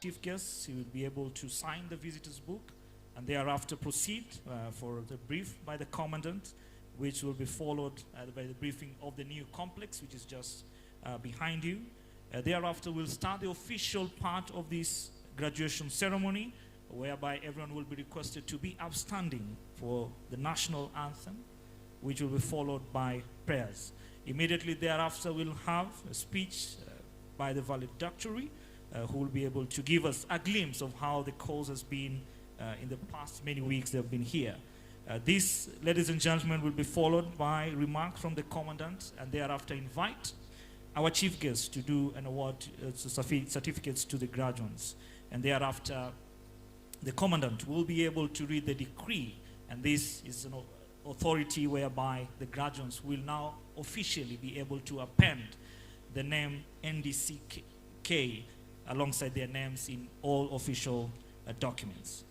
chief guest, he will be able to sign the visitor's book and thereafter proceed for the brief by the commandant, which will be followed by the briefing of the new complex, which is just behind you. Thereafter, we'll start the official part of this graduation ceremony, whereby everyone will be requested to be upstanding for the national anthem, which will be followed by prayers. Immediately thereafter, we'll have a speech by the valedictory, who will be able to give us a glimpse of how the course has been in the past many weeks they've been here. This, ladies and gentlemen, will be followed by remarks from the commandant, and thereafter invite our chief guest to do an award certificates to the graduates. And thereafter, the commandant will be able to read the decree, and this is an authority whereby the graduates will now officially be able to append the name NDCK alongside their names in all official documents.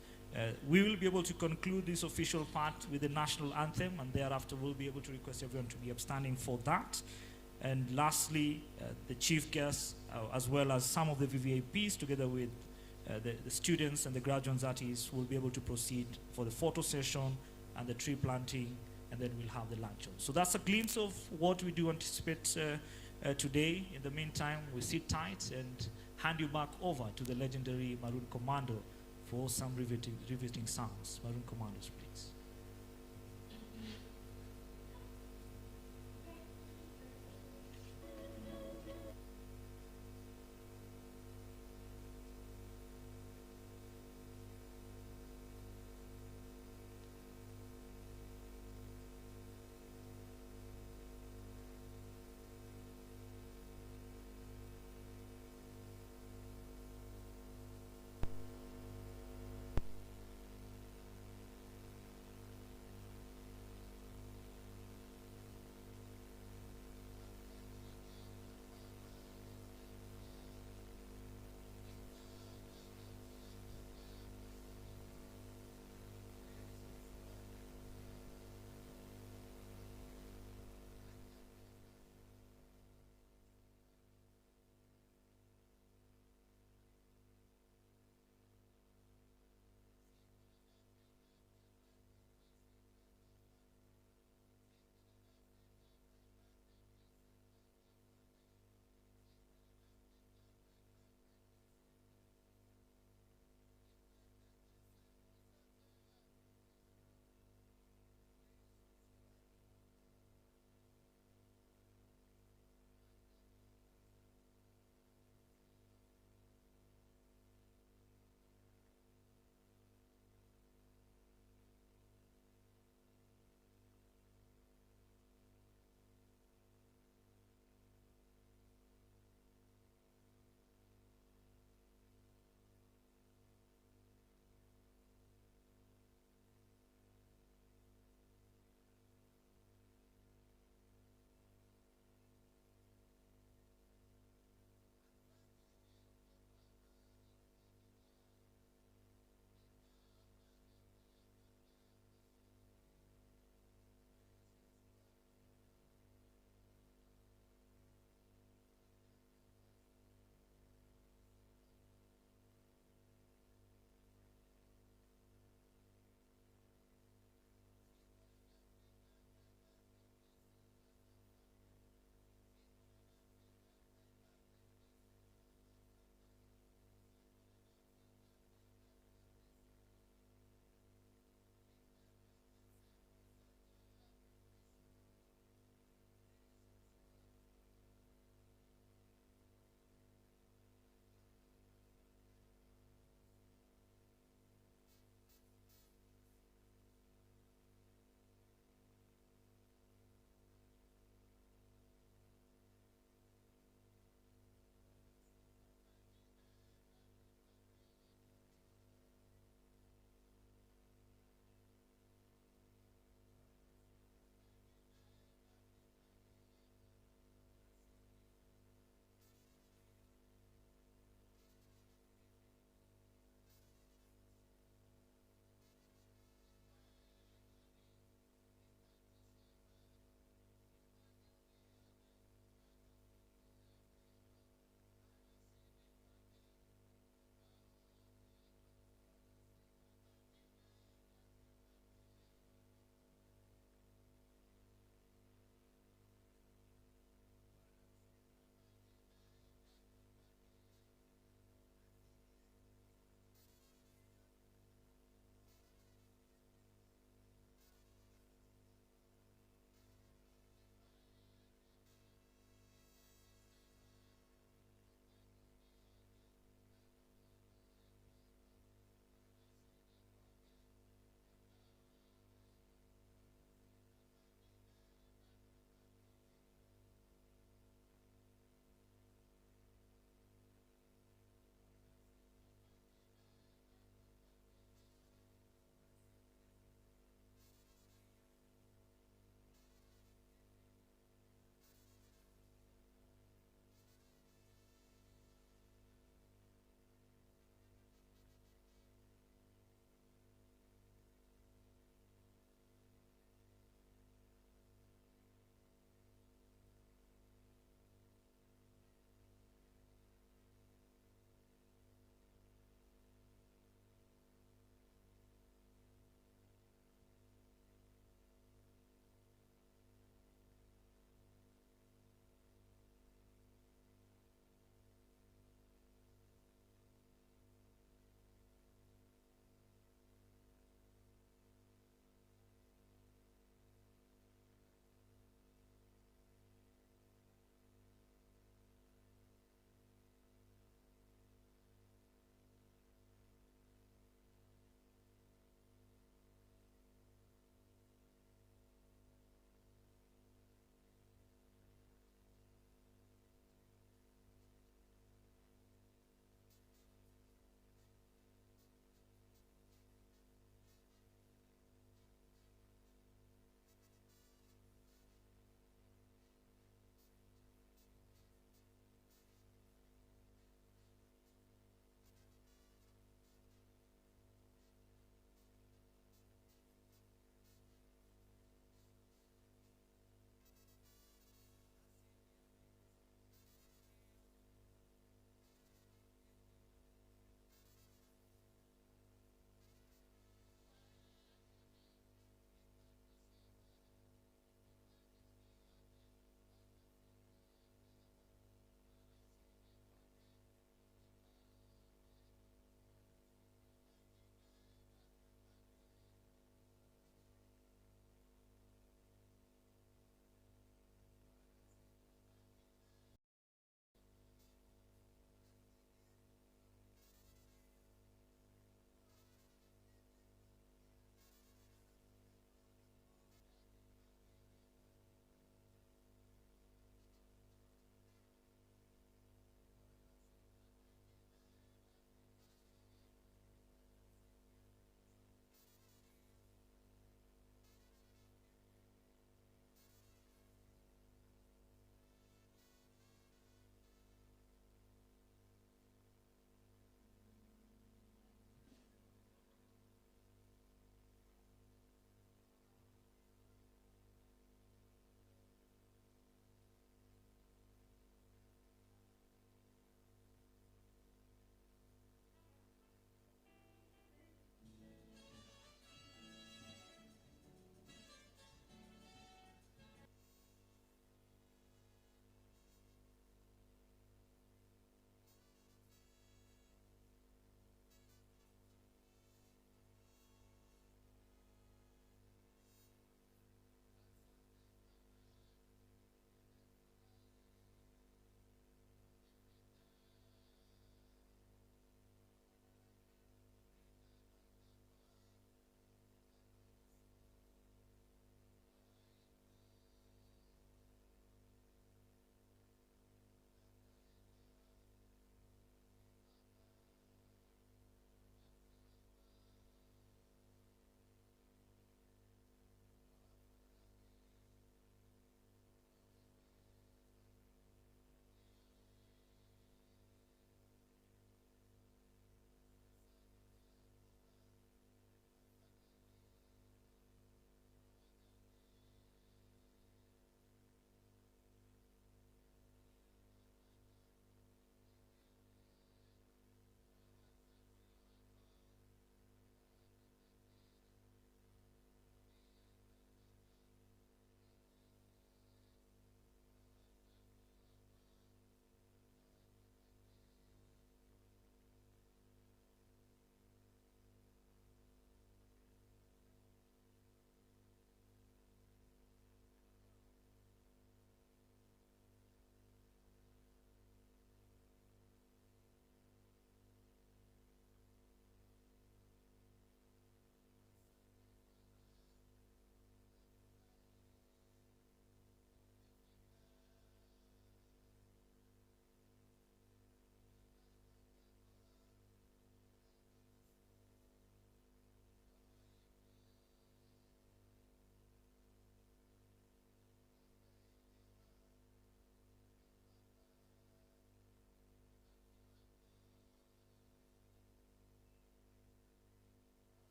We will be able to conclude this official part with the national anthem, and thereafter we'll be able to request everyone to be upstanding for that. And lastly, the chief guests, as well as some of the VVIPs, together with the students and the graduates artists, will be able to proceed for the photo session and the tree planting, and then we'll have the luncheon. So that's a glimpse of what we do anticipate today. In the meantime, we sit tight and hand you back over to the legendary Maroon Commando for some riveting sounds. Maroon Commandos, please.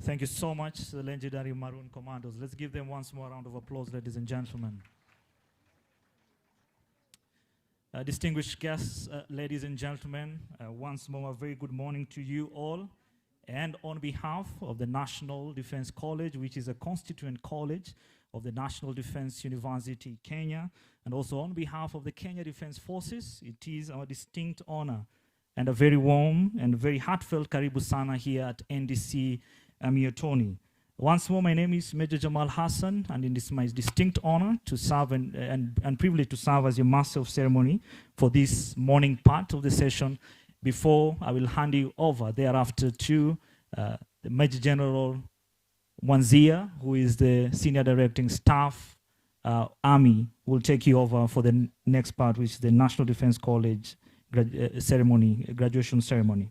Thank you so much, the legendary Maroon Commandos. Let's give them once more a round of applause, ladies and gentlemen. Distinguished guests, ladies and gentlemen, once more a very good morning to you all. And on behalf of the National Defense College, which is a constituent college of the National Defense University, Kenya, and also on behalf of the Kenya Defense Forces, it is our distinct honor and a very warm and very heartfelt Karibu Sana here at NDC Miotoni. Once more, my name is Major Jamal Hassan, and it is my distinct honor to serve and privilege to serve as your master of ceremony for this morning part of the session, before I will hand you over thereafter to the Major General Wanzia, who is the Senior Directing Staff Army, will take you over for the next part, which is the National Defense College graduation ceremony.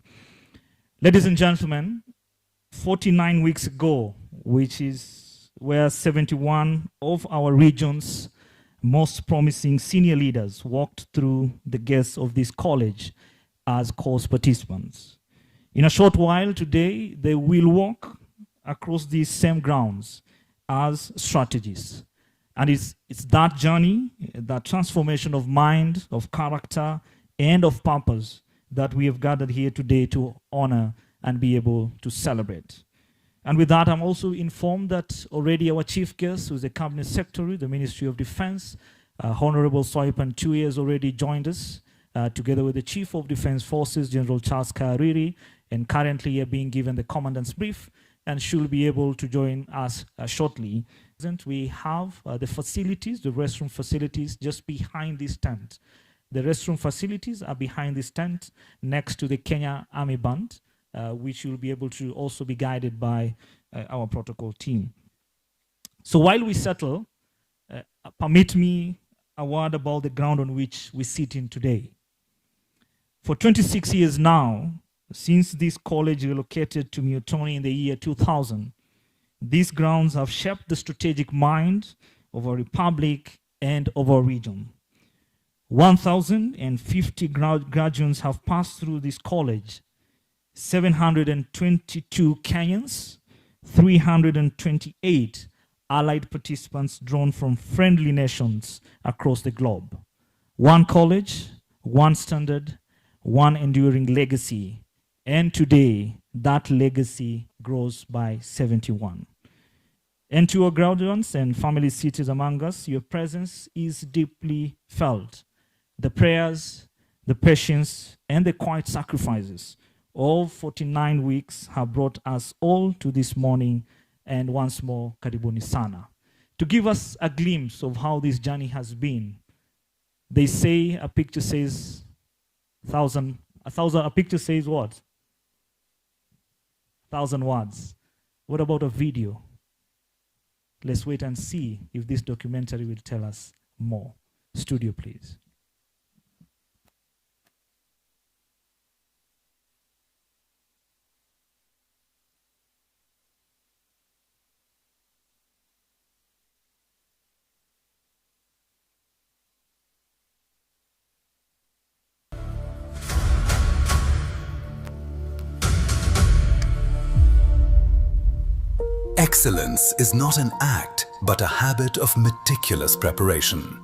Ladies and gentlemen, 49 weeks ago, which is where 71 of our region's most promising senior leaders walked through the gates of this college as course participants. In a short while today, they will walk across these same grounds as strategists. And it's that journey, that transformation of mind, of character, and of purpose that we have gathered here today to honor and be able to celebrate. And with that, I'm also informed that already our chief guest, who is the Cabinet Secretary, the Ministry of Defense, Honorable Soipan Tui, has already joined us, together with the Chief of Defense Forces, General Charles Kariri, and currently are being given the Commandant's brief, and should be able to join us shortly. We have the facilities, the restroom facilities, just behind this tent. The restroom facilities are behind this tent, next to the Kenya Army Band, which will be able to also be guided by our protocol team. So while we settle, permit me a word about the ground on which we sit in today. For 26 years now, since this college relocated to Miotoni in the year 2000, these grounds have shaped the strategic mind of our republic and of our region. 1,050 graduates have passed through this college, 722 Kenyans, 328 allied participants drawn from friendly nations across the globe. One college, one standard, one enduring legacy. And today, that legacy grows by 71. And to our graduates and family seated among us, your presence is deeply felt. The prayers, the patience, and the quiet sacrifices of 49 weeks have brought us all to this morning, and once more, Karibuni Sana. To give us a glimpse of how this journey has been, they say a picture says a picture says what? 1,000 words. What about a video? Let's wait and see if this documentary will tell us more. Studio, please. Excellence is not an act, but a habit of meticulous preparation.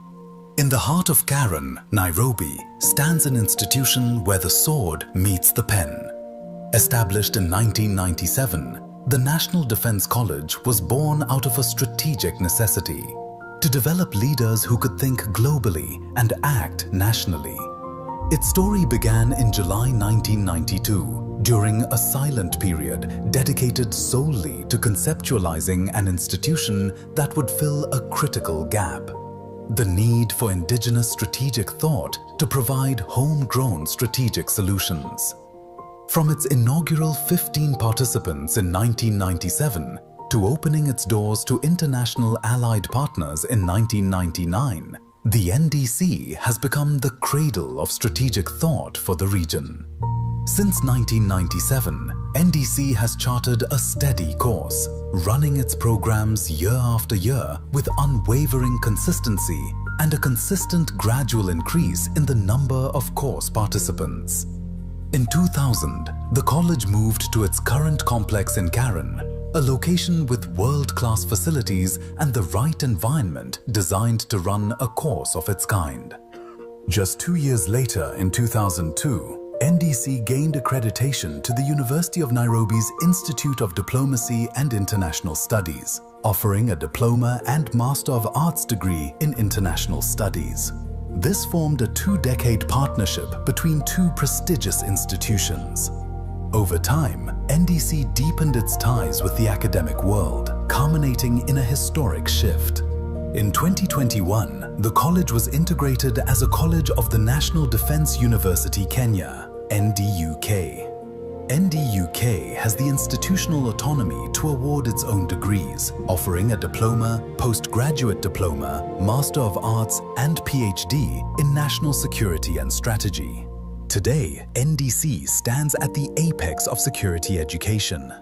In the heart of Karen, Nairobi, stands an institution where the sword meets the pen. Established in 1997, the National Defense College was born out of a strategic necessity to develop leaders who could think globally and act nationally. Its story began in July 1992. During a silent period dedicated solely to conceptualizing an institution that would fill a critical gap: the need for indigenous strategic thought to provide homegrown strategic solutions. From its inaugural 15 participants in 1997 to opening its doors to international allied partners in 1999, the NDC has become the cradle of strategic thought for the region. Since 1997, NDC has charted a steady course, running its programs year after year with unwavering consistency and a consistent gradual increase in the number of course participants. In 2000, the college moved to its current complex in Karen, a location with world-class facilities and the right environment designed to run a course of its kind. Just 2 years later, in 2002, NDC gained accreditation to the University of Nairobi's Institute of Diplomacy and International Studies, offering a Diploma and Master of Arts degree in International Studies. This formed a 2-decade partnership between two prestigious institutions. Over time, NDC deepened its ties with the academic world, culminating in a historic shift. In 2021, the college was integrated as a college of the National Defence University Kenya, NDUK. NDUK has the institutional autonomy to award its own degrees, offering a diploma, postgraduate diploma, Master of Arts and PhD in National Security and Strategy. Today, NDC stands at the apex of security education.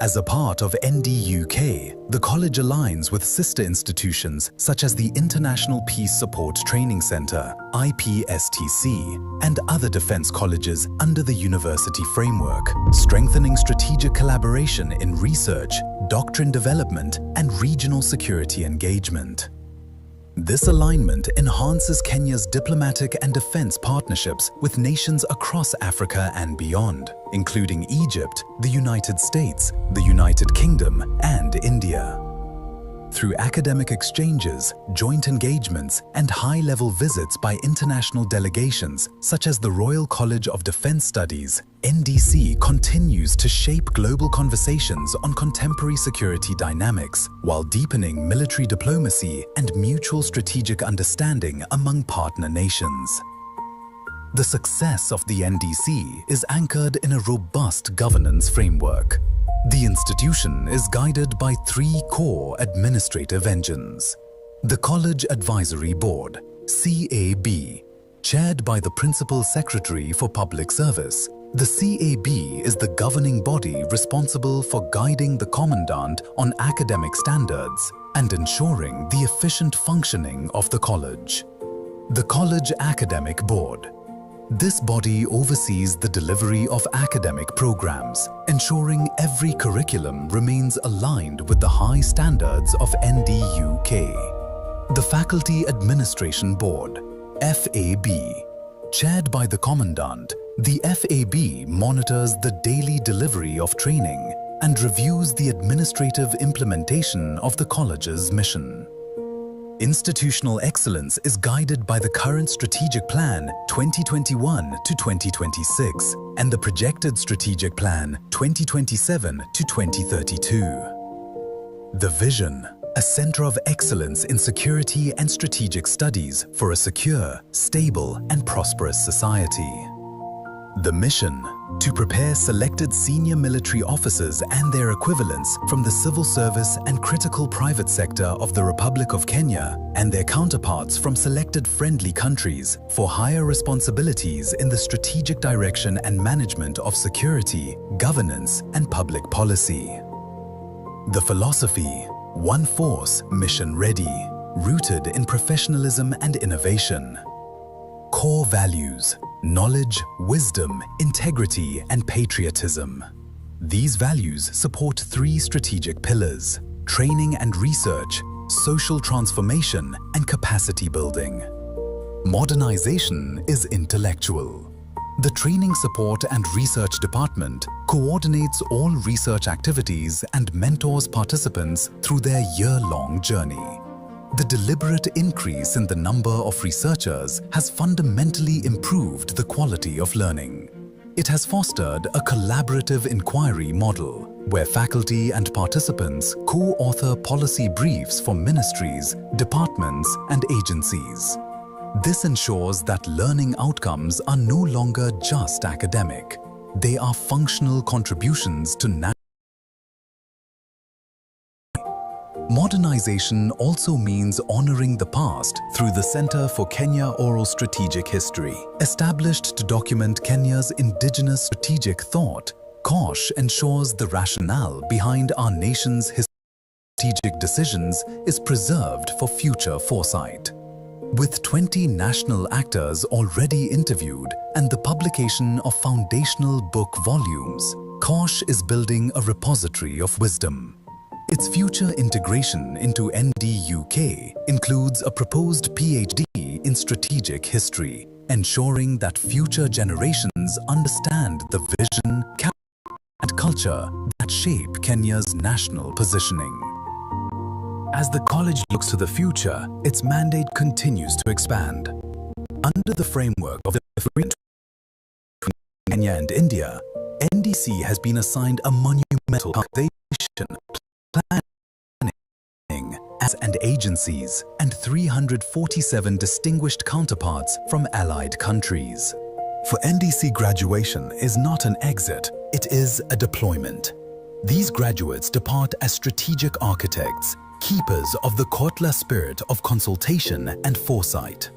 As a part of NDUK, the college aligns with sister institutions such as the International Peace Support Training Center, IPSTC, and other defense colleges under the university framework, strengthening strategic collaboration in research, doctrine development, and regional security engagement. This alignment enhances Kenya's diplomatic and defense partnerships with nations across Africa and beyond, including Egypt, the United States, the United Kingdom, and India. Through academic exchanges, joint engagements, and high-level visits by international delegations such as the Royal College of Defense Studies, NDC continues to shape global conversations on contemporary security dynamics while deepening military diplomacy and mutual strategic understanding among partner nations. The success of the NDC is anchored in a robust governance framework. The institution is guided by 3 core administrative engines. The College Advisory Board, CAB, chaired by the Principal Secretary for Public Service. The CAB is the governing body responsible for guiding the Commandant on academic standards and ensuring the efficient functioning of the college. The College Academic Board. This body oversees the delivery of academic programs, ensuring every curriculum remains aligned with the high standards of NDUK. The Faculty Administration Board, FAB. Chaired by the Commandant, the FAB monitors the daily delivery of training and reviews the administrative implementation of the college's mission. Institutional excellence is guided by the current Strategic Plan 2021 to 2026 and the projected Strategic Plan 2027 to 2032. The vision, a center of excellence in security and strategic studies for a secure, stable, and prosperous society. The mission, to prepare selected senior military officers and their equivalents from the civil service and critical private sector of the Republic of Kenya and their counterparts from selected friendly countries for higher responsibilities in the strategic direction and management of security, governance, and public policy. The philosophy, one force, mission ready, rooted in professionalism and innovation. Core values, knowledge, wisdom, integrity, and patriotism. These values support 3 strategic pillars: training and research, social transformation, and capacity building. Modernization is intellectual. The Training Support and Research Department coordinates all research activities and mentors participants through their year-long journey. The deliberate increase in the number of researchers has fundamentally improved the quality of learning. It has fostered a collaborative inquiry model where faculty and participants co-author policy briefs for ministries, departments, and agencies. This ensures that learning outcomes are no longer just academic. They are functional contributions to national. Modernization also means honoring the past through the Center for Kenya Oral Strategic History. Established to document Kenya's indigenous strategic thought, KOSH ensures the rationale behind our nation's strategic decisions is preserved for future foresight. With 20 national actors already interviewed and the publication of foundational book volumes, Kosh is building a repository of wisdom. Its future integration into NDUK includes a proposed PhD in strategic history, ensuring that future generations understand the vision, character, and culture that shape Kenya's national positioning. As the college looks to the future, its mandate continues to expand. Under the framework of the agreement between Kenya and India, NDC has been assigned a monumental cultivation, planning, and agencies, and 347 distinguished counterparts from allied countries. For NDC, graduation is not an exit, it is a deployment. These graduates depart as strategic architects, keepers of the Kotla spirit of consultation and foresight.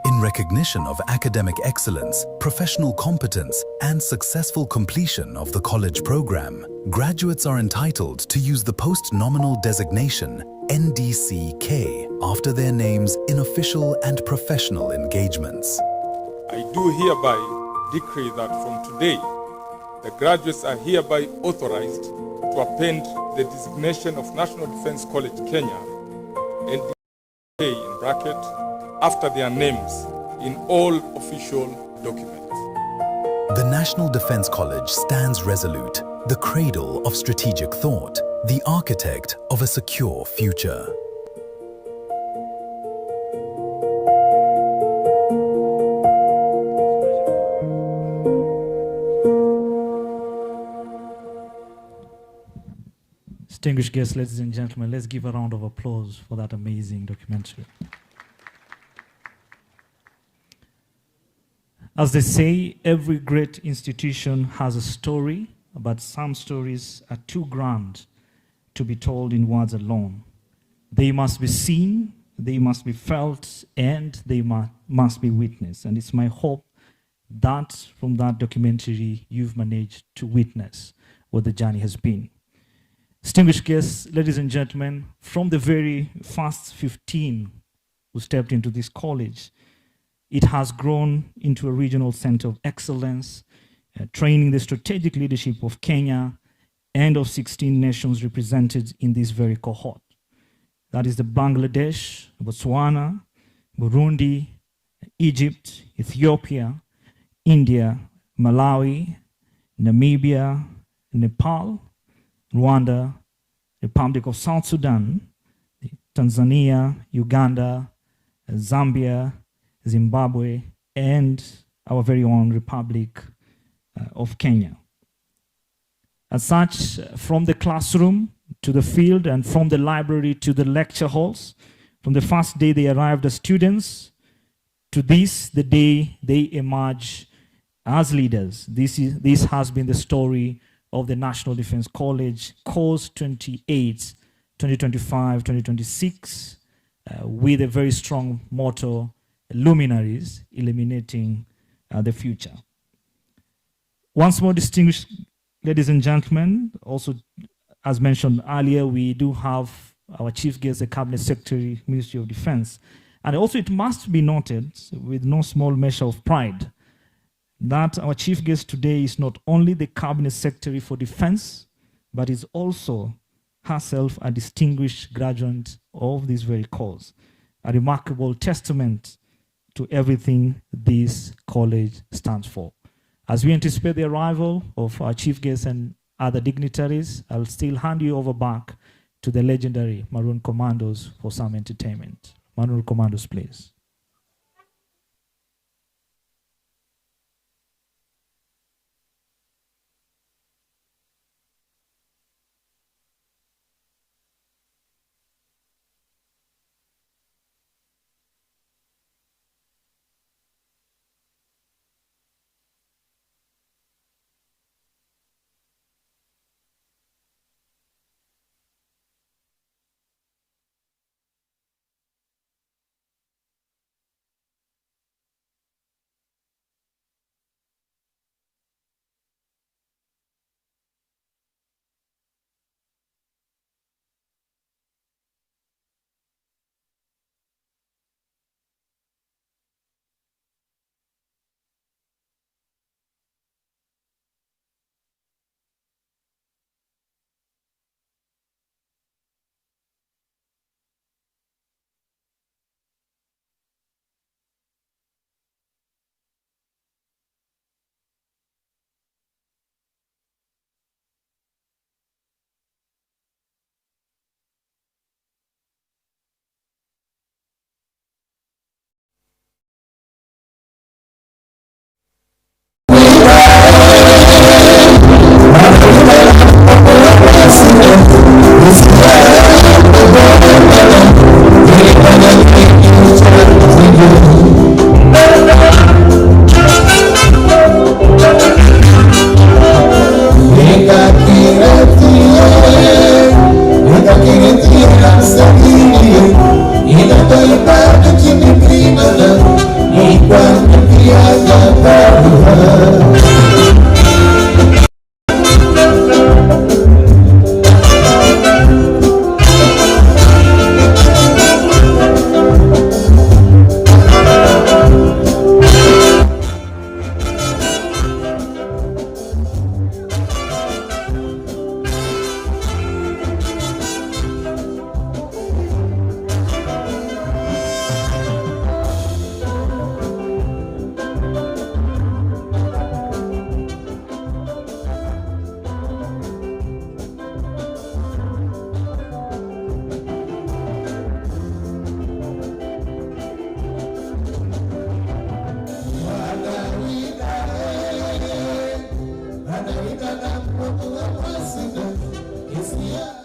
In recognition of academic excellence, professional competence, and successful completion of the college program, graduates are entitled to use the post-nominal designation NDCK after their names in official and professional engagements. I do hereby decree that from today, the graduates are hereby authorized to append the designation of National Defence College Kenya, NDK in bracket, after their names in all official documents. The National Defence College stands resolute, the cradle of strategic thought, the architect of a secure future. Distinguished guests, ladies and gentlemen, let's give a round of applause for that amazing documentary. As they say, every great institution has a story, but some stories are too grand to be told in words alone. They must be seen, they must be felt, and they must be witnessed. And it's my hope that from that documentary, you've managed to witness what the journey has been. Distinguished guests, ladies and gentlemen, from the very first 15 who stepped into this college, it has grown into a regional center of excellence, training the strategic leadership of Kenya and of 16 nations represented in this very cohort. That is the Bangladesh, Botswana, Burundi, Egypt, Ethiopia, India, Malawi, Namibia, Nepal, Rwanda, Republic of South Sudan, Tanzania, Uganda, Zambia, Zimbabwe, and our very own Republic of Kenya. As such, from the classroom to the field and from the library to the lecture halls, from the first day they arrived as students to this, the day they emerge as leaders. This has been the story of the National Defence College, course 28, 2025-2026, with a very strong motto, luminaries illuminating the future. Once more, distinguished ladies and gentlemen, also as mentioned earlier, we do have our chief guest, the Cabinet Secretary, Ministry of Defence. And also it must be noted with no small measure of pride that our chief guest today is not only the Cabinet Secretary for Defence, but is also herself a distinguished graduate of this very course, a remarkable testament to everything this college stands for. As we anticipate the arrival of our chief guests and other dignitaries, I'll still hand you over back to the legendary Maroon Commandos for some entertainment. Maroon Commandos, please. Ah!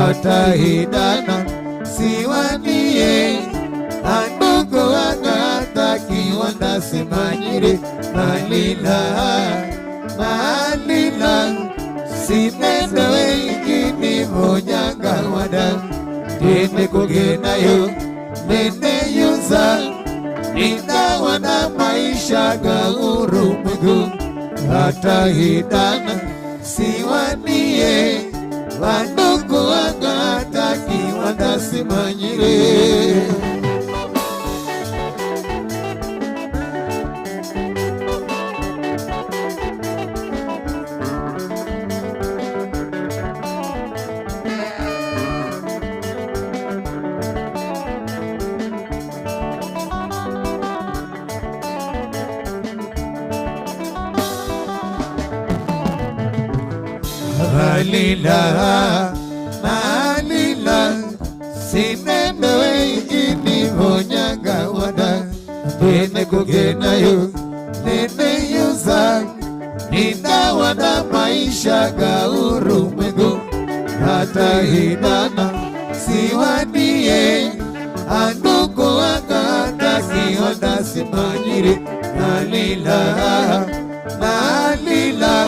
watahidana siwanie andugu agataki wanasimanyire malila malila simende weingini monyanga wada tene kugenayo nene yuza nina wana maisha gauru mwigu hatahidana siwanie wandugu wagataki wanasimanyire malila malila simende weingini monyanga wada nene kugenayo nene yuza nina wana maisha gauru mwigu hatahidana siwanie andugu wagataki wanasimanyire malila malila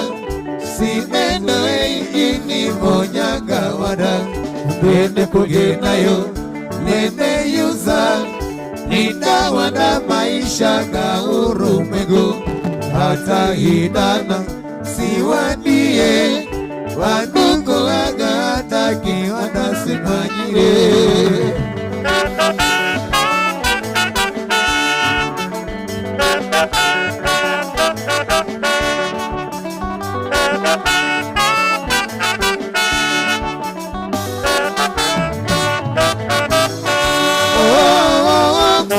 simende weingini monyanga wada nene kugenayo nene yuza nina wana maisha gauru mwigu hatahidana siwanie wandugu wagataki wanasimanyire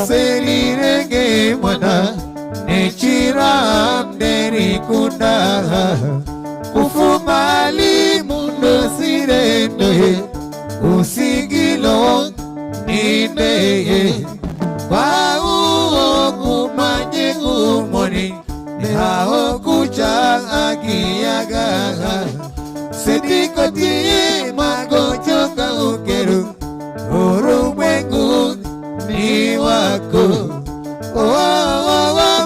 serirenge mwana nechira mderi kunda kufumali mundo sirende usigilo ninde kwa uo kumanye umoni hao kucha akiyaga sedikotie magochoka ukeru urumwengu ni wako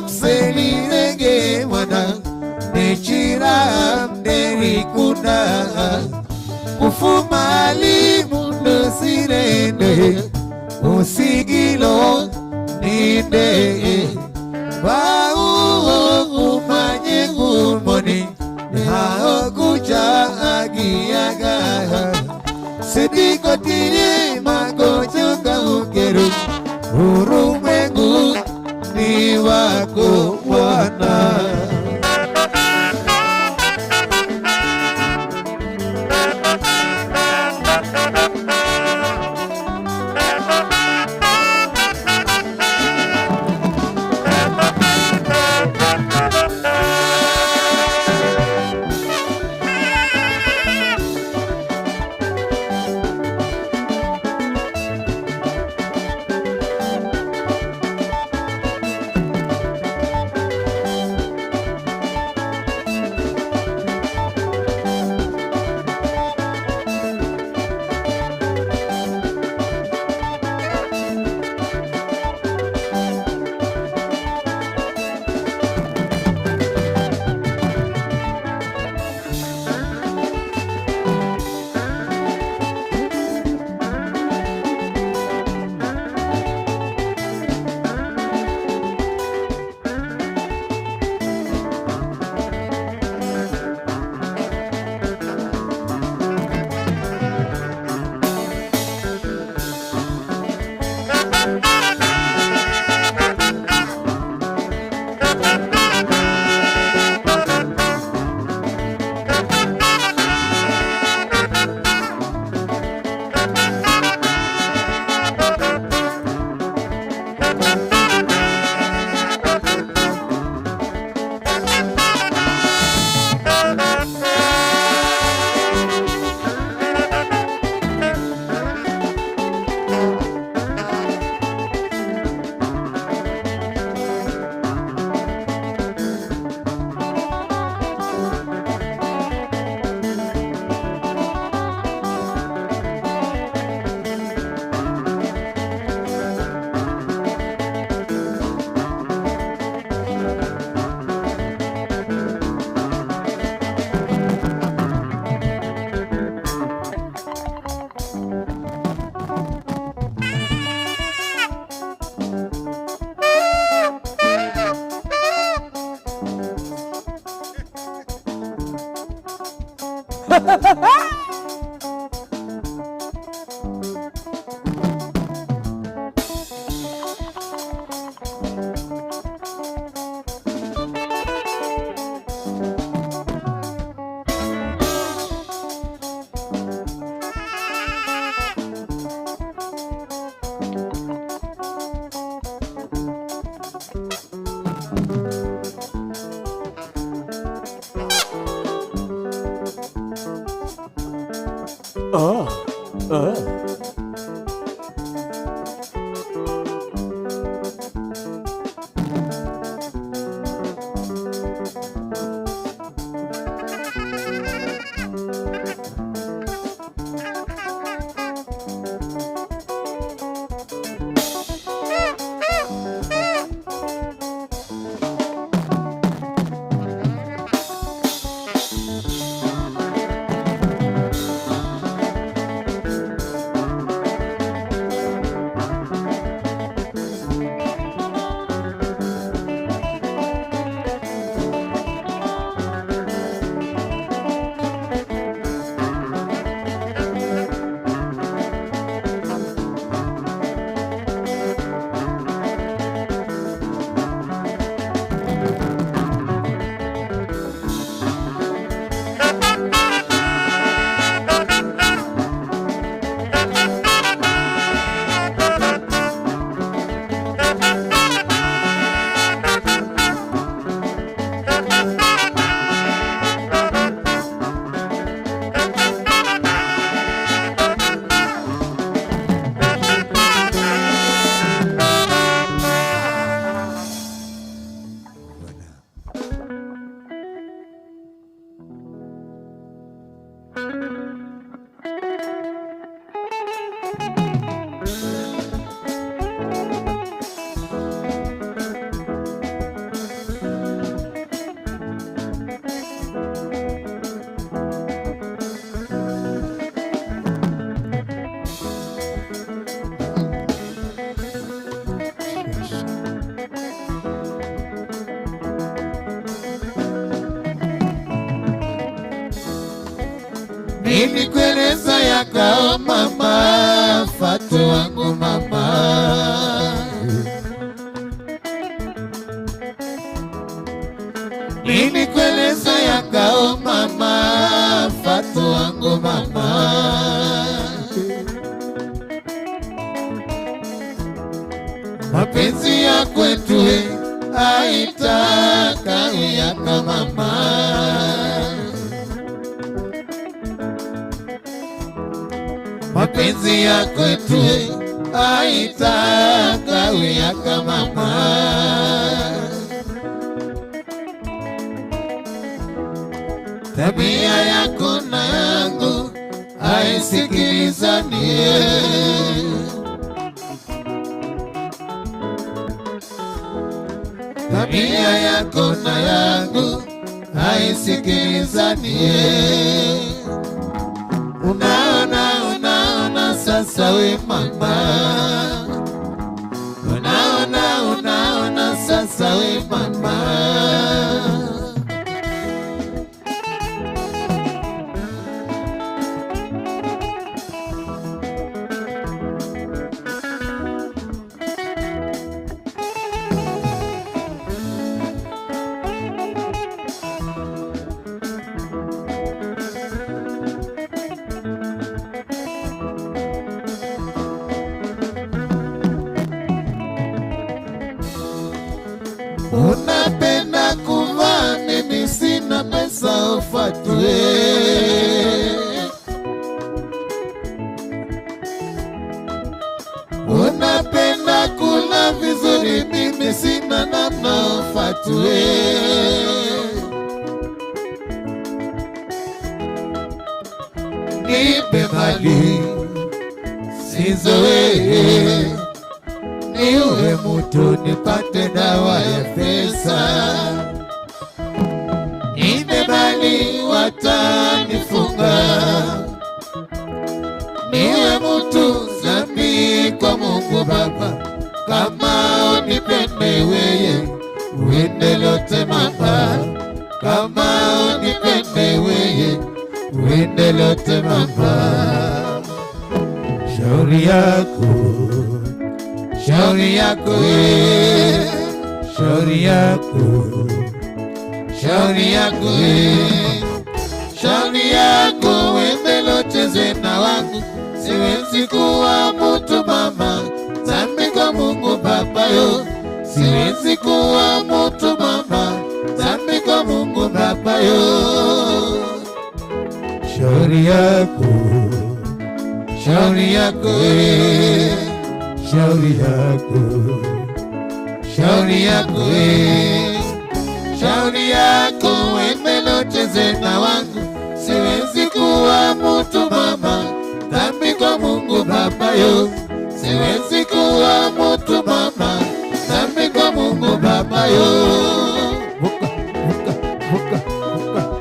mselirenge mwana nechira mderi kuna kufumali mundo sirende usigilo ninde wauo umanye umoni hao kucha agiaga sedikotirie magochoka ukeru urumwengu ni wako Bwana. Nilikueleza yakao mama, Fatu wangu mama. Nilikueleza yakao mama, Fatu wangu mama. Mapenzi ya kwetu haitaka uyaka mama. Mapenzi ya kwetu haitaka uyaka mama. Tabia yako na yangu haisikilizani. Tabia yako na yangu haisikilizani. Unaona sasa we mama, unaona sasa we mama. Unapenda kuvaa, mimi sina pesa ufatwe. Unapenda kula vizuri, mimi sina namna ufatwe. Nipe mali sizoe, niwe mutu nipate dawa ya pesa. Nipe mali watanifunga, niwe mutu zambi kwa Mungu Baba. Kama unipende weye, uende lote mama. Kama unipende weye, uende lote mama. Shauri yako, shauri yako, shauri yako, shauri yako, shauri yako, wende locheze na wangu. Siwezi kuwa mutu mama, zambi kwa Mungu Baba yo. Siwezi kuwa mutu mama, zambi kwa Mungu Baba yo. Shauri yako, shauri yako, shauri yako, shauri yako, shauri yako, wemelocheze na wangu, siwezi kuwa mtu mama, dhambi kwa Mungu Baba yo, siwezi kuwa mtu mama, dhambi kwa Mungu Baba yo. Vuka, vuka, vuka, vuka.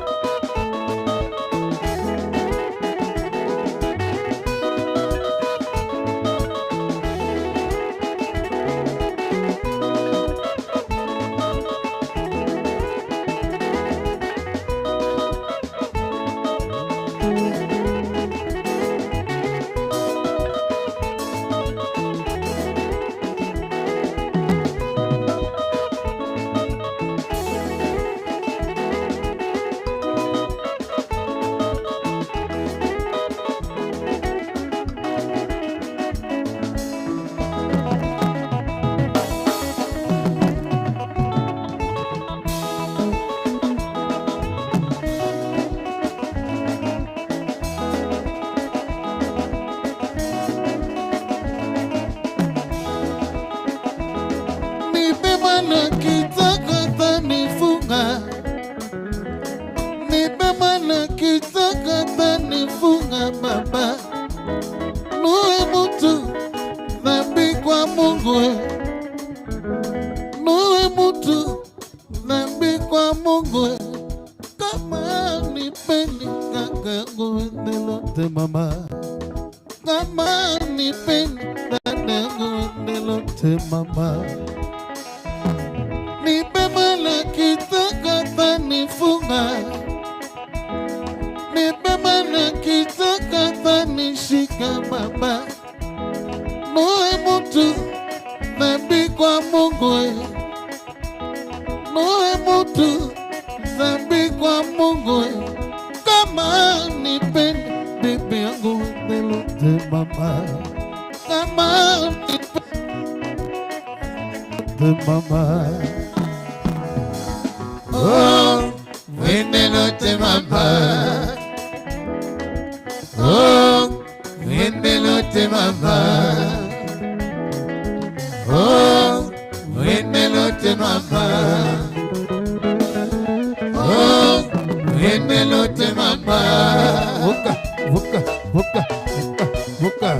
Baba, nuwe mtu dhambi kwa Mungu, nuwe mtu dhambi kwa Mungu, kama nipendi kakangu nilote mama, kama nipendi dadangu nilote mama, nipe mala kitaka nifunga, nipe mana kitaka tanishika baba, nuwe mtu dhambi kwa Mungu, nuwe mtu dhambi kwa Mungu, kama nipende bibi yangu nilote mama, kama nipende mama, oh nilote mama. Oh, nilote mama. Oh, nilote mama. Oh, nilote mama. Vuka, vuka, vuka, vuka, vuka.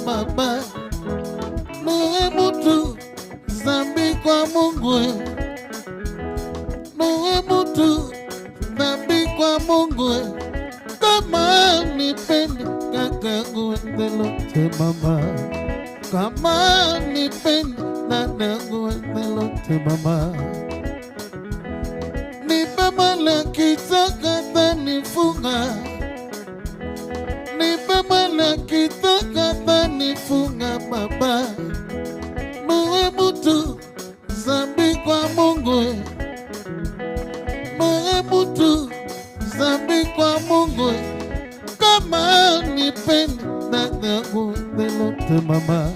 Baba, nuwe mtu dhambi kwa Mungu, nuwe mtu dhambi kwa Mungu, kama nipende kakangu nilote mama, kama nipende dadangu nilote mama, nipe mala kitaka tanifunga, nipe mala kitaka tanifunga baba, nuwe mtu dhambi kwa Mungu, nuwe mtu dhambi kwa Mungu, kama nipende dadangu nilote mama,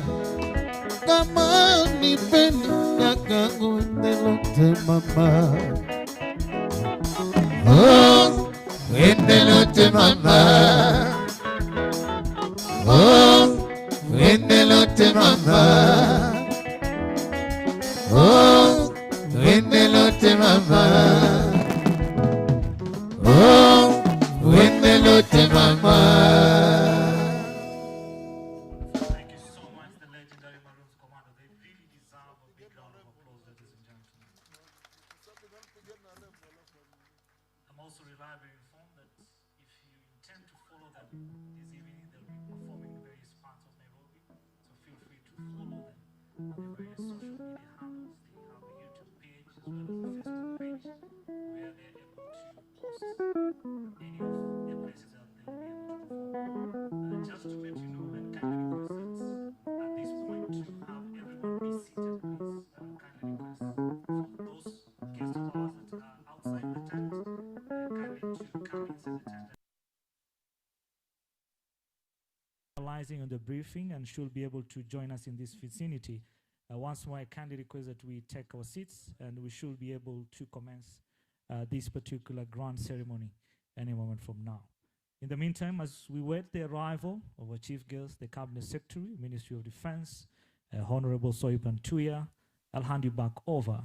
lote mama. Oh, wende lote mama. Oh, wende lote mama. Oh, wende lote mama. Oh, wende lote mama. On the briefing and should be able to join us in this vicinity. Once more, I kindly request that we take our seats and we should be able to commence this particular grand ceremony any moment from now. In the meantime, as we wait the arrival of our chief guest, the Cabinet Secretary, Ministry of Defense, Honorable Soipan Tuya, I'll hand you back over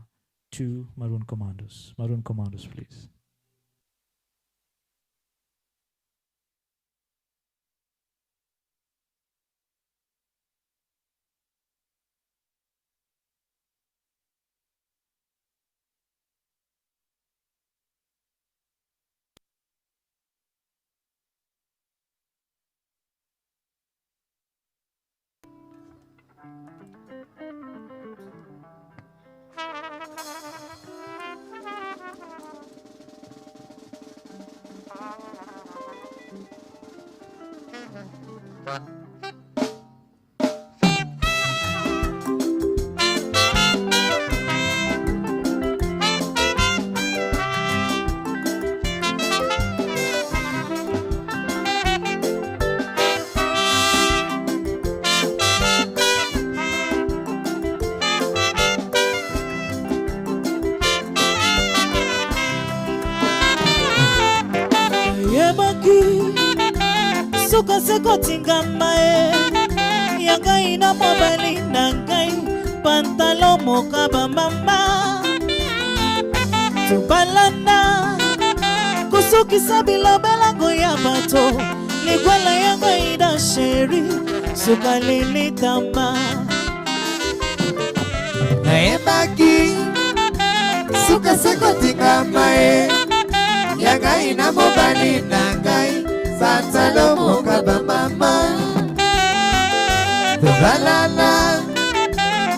to Maroon Commandos. Maroon Commandos, please. Suka seko tingama yanga ina mobali nangai pantalo mokaba mama tubalana kusuki sabila belango ya bato ligwala yanga ina sheri suka lili tama Naebaki suka seko tingama yanga ina mobali nangai Pantalo mokaba mama Tubalala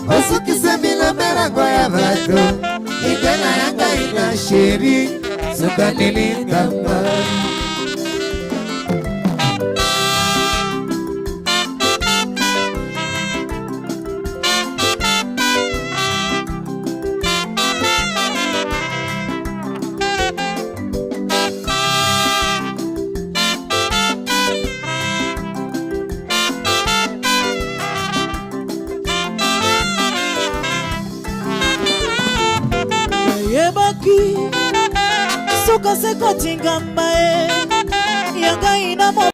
Osuki sabila melango ya bato Igana yanga ina sheri Suka nilingamba Suka seko tingama yanga ina mo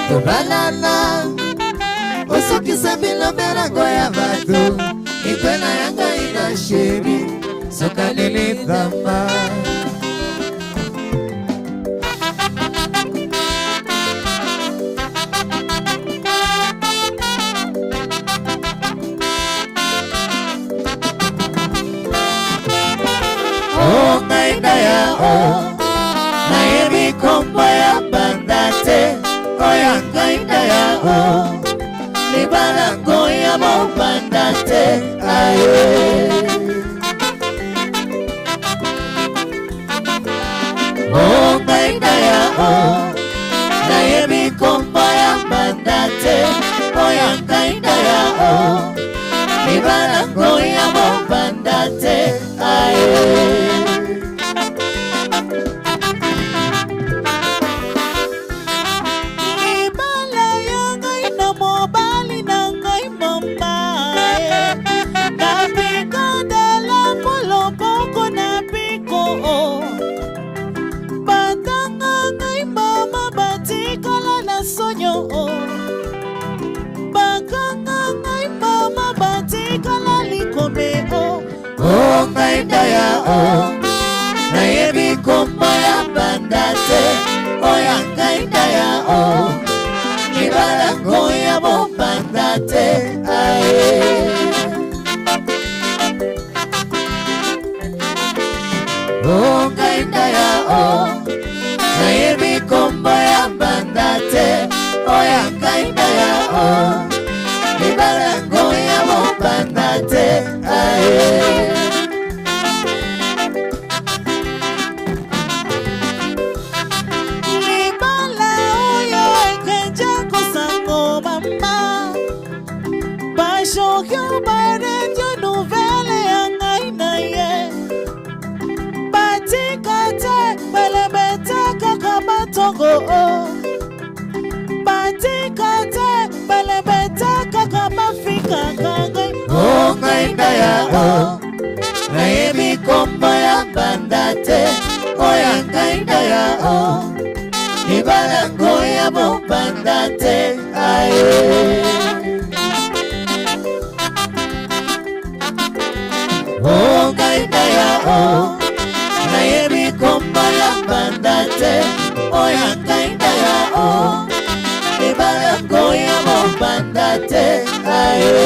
Tubalala Osuki sabila melango ya bato Igana yanga ina sheri Suka nilingamba yao nayebi kombo ya bandate oya ngainda yao libala ngoya bandate aye o ngainda yao nayebi kombo ya bandate oya ngainda yao libala ngoya bandate aye o ngainda yao nayebi kombo ya bandate oya ngainda yao libala ngoya bandate aye o ngainda yao nayebi kombo ya bandate oya ngainda yao libala ngoya bandate aye Shokyo barenjo nouvelle yangaina ye Batikate belebete kakabatongo Batikate belebete kakabafika kangai o ngainda yao nayebi kombo ya bandate oya ngainda yao libala ngoya bandate aye o ngainda yao nayebi kombo ya bandate oya ngainda yao libala ngoya bandate aye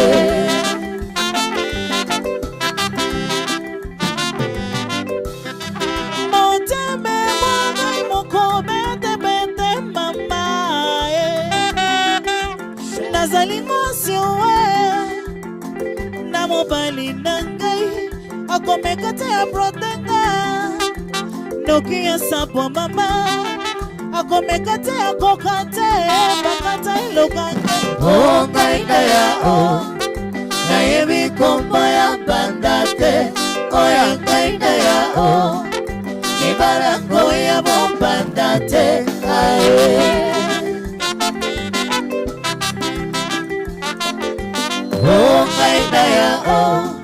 Moteme mwangai mokobete bete mama Nazali ngosiwe na mobali nangai akomekate ya protenga noki ya sabwa mama akomekate ya kokate bakata ilokanga o ngainda yao nayebi kombo ya bandate oya ngainda yao libala ngoya bandate aye o ngainda yao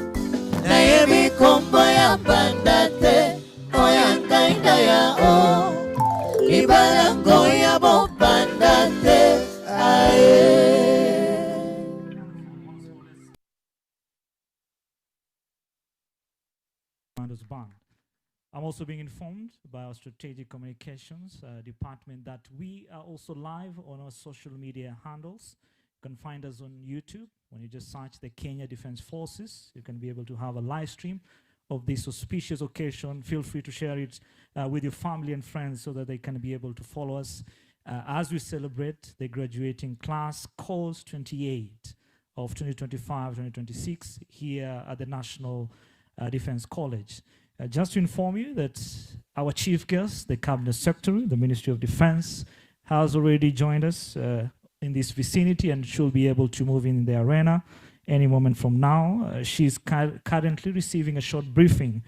nayebi kombo ya bandate oya ngainda yao libala ngoya bandate aye Band. I'm also being informed by our strategic communications department that we are also live on our social media handles. You can find us on YouTube. When you just search the Kenya Defence Forces, you can be able to have a live stream of this auspicious occasion. Feel free to share it with your family and friends so that they can be able to follow us as we celebrate the graduating class course 28 of 2025-2026 here at the National Defence College. Just to inform you that our chief guest, the Cabinet Secretary, the Ministry of Defence, has already joined us in this vicinity and she'll be able to move in the arena any moment from now. She's currently receiving a short briefing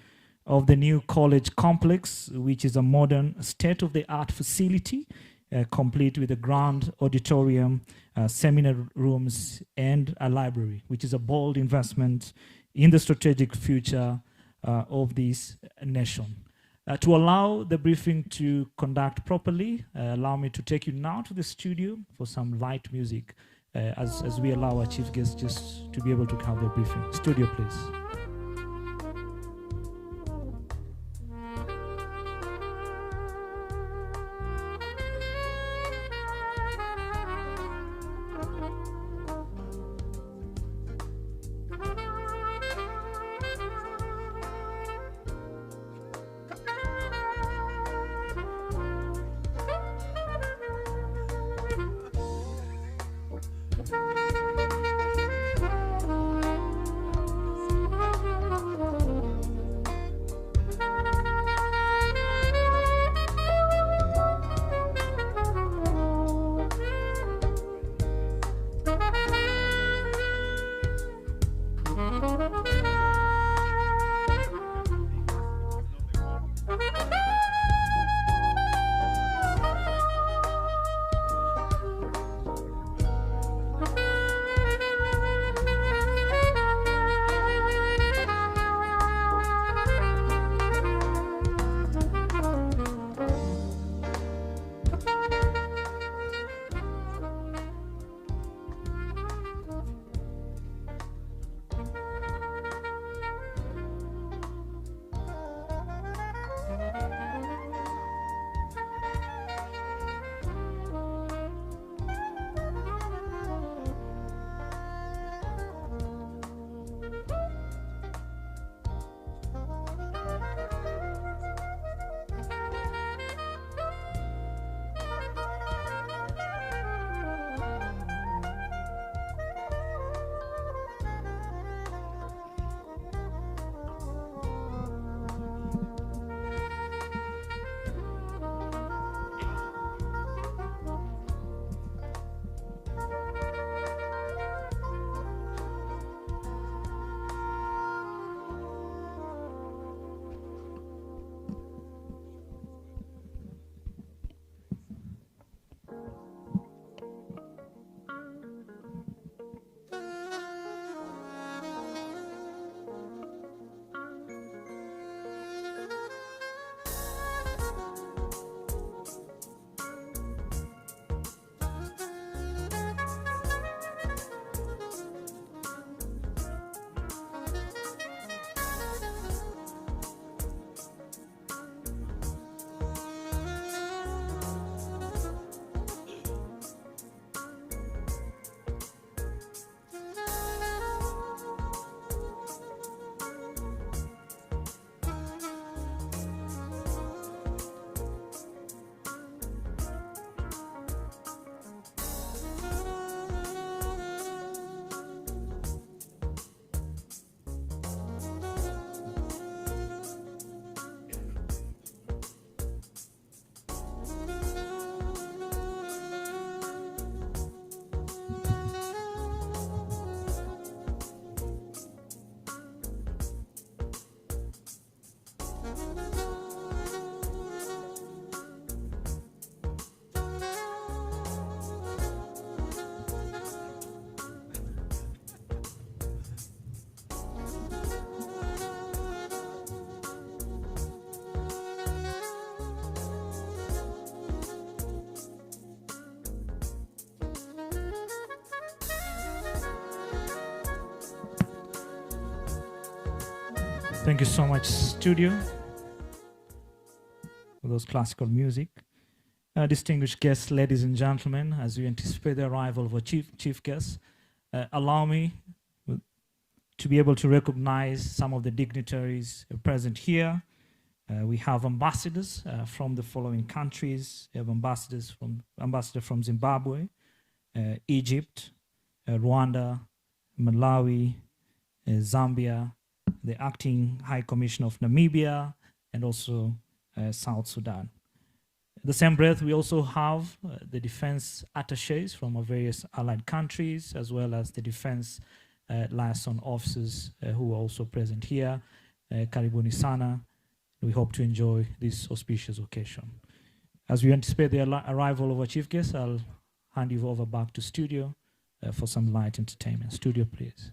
of the new college complex, which is a modern state-of-the-art facility, complete with a grand auditorium, seminar rooms, and a library, which is a bold investment in the strategic future of this nation. To allow the briefing to conduct properly, allow me to take you now to the studio for some light music as we allow our chief guests just to be able to have their briefing. Studio, please. Thank you so much, studio, for those classical music. Distinguished guests, ladies and gentlemen, as we anticipate the arrival of our chief guest, allow me to be able to recognize some of the dignitaries present here. We have ambassadors from the following countries. We have ambassador from Zimbabwe, Egypt, Rwanda, Malawi, Zambia, the acting High Commissioner of Namibia, and also South Sudan. The same breath, we also have the defense attaches from our various allied countries, as well as the defense liaison officers who are also present here. Karibuni sana. We hope to enjoy this auspicious occasion. As we anticipate the arrival of our chief guest, I'll hand you over back to studio for some light entertainment. Studio, please.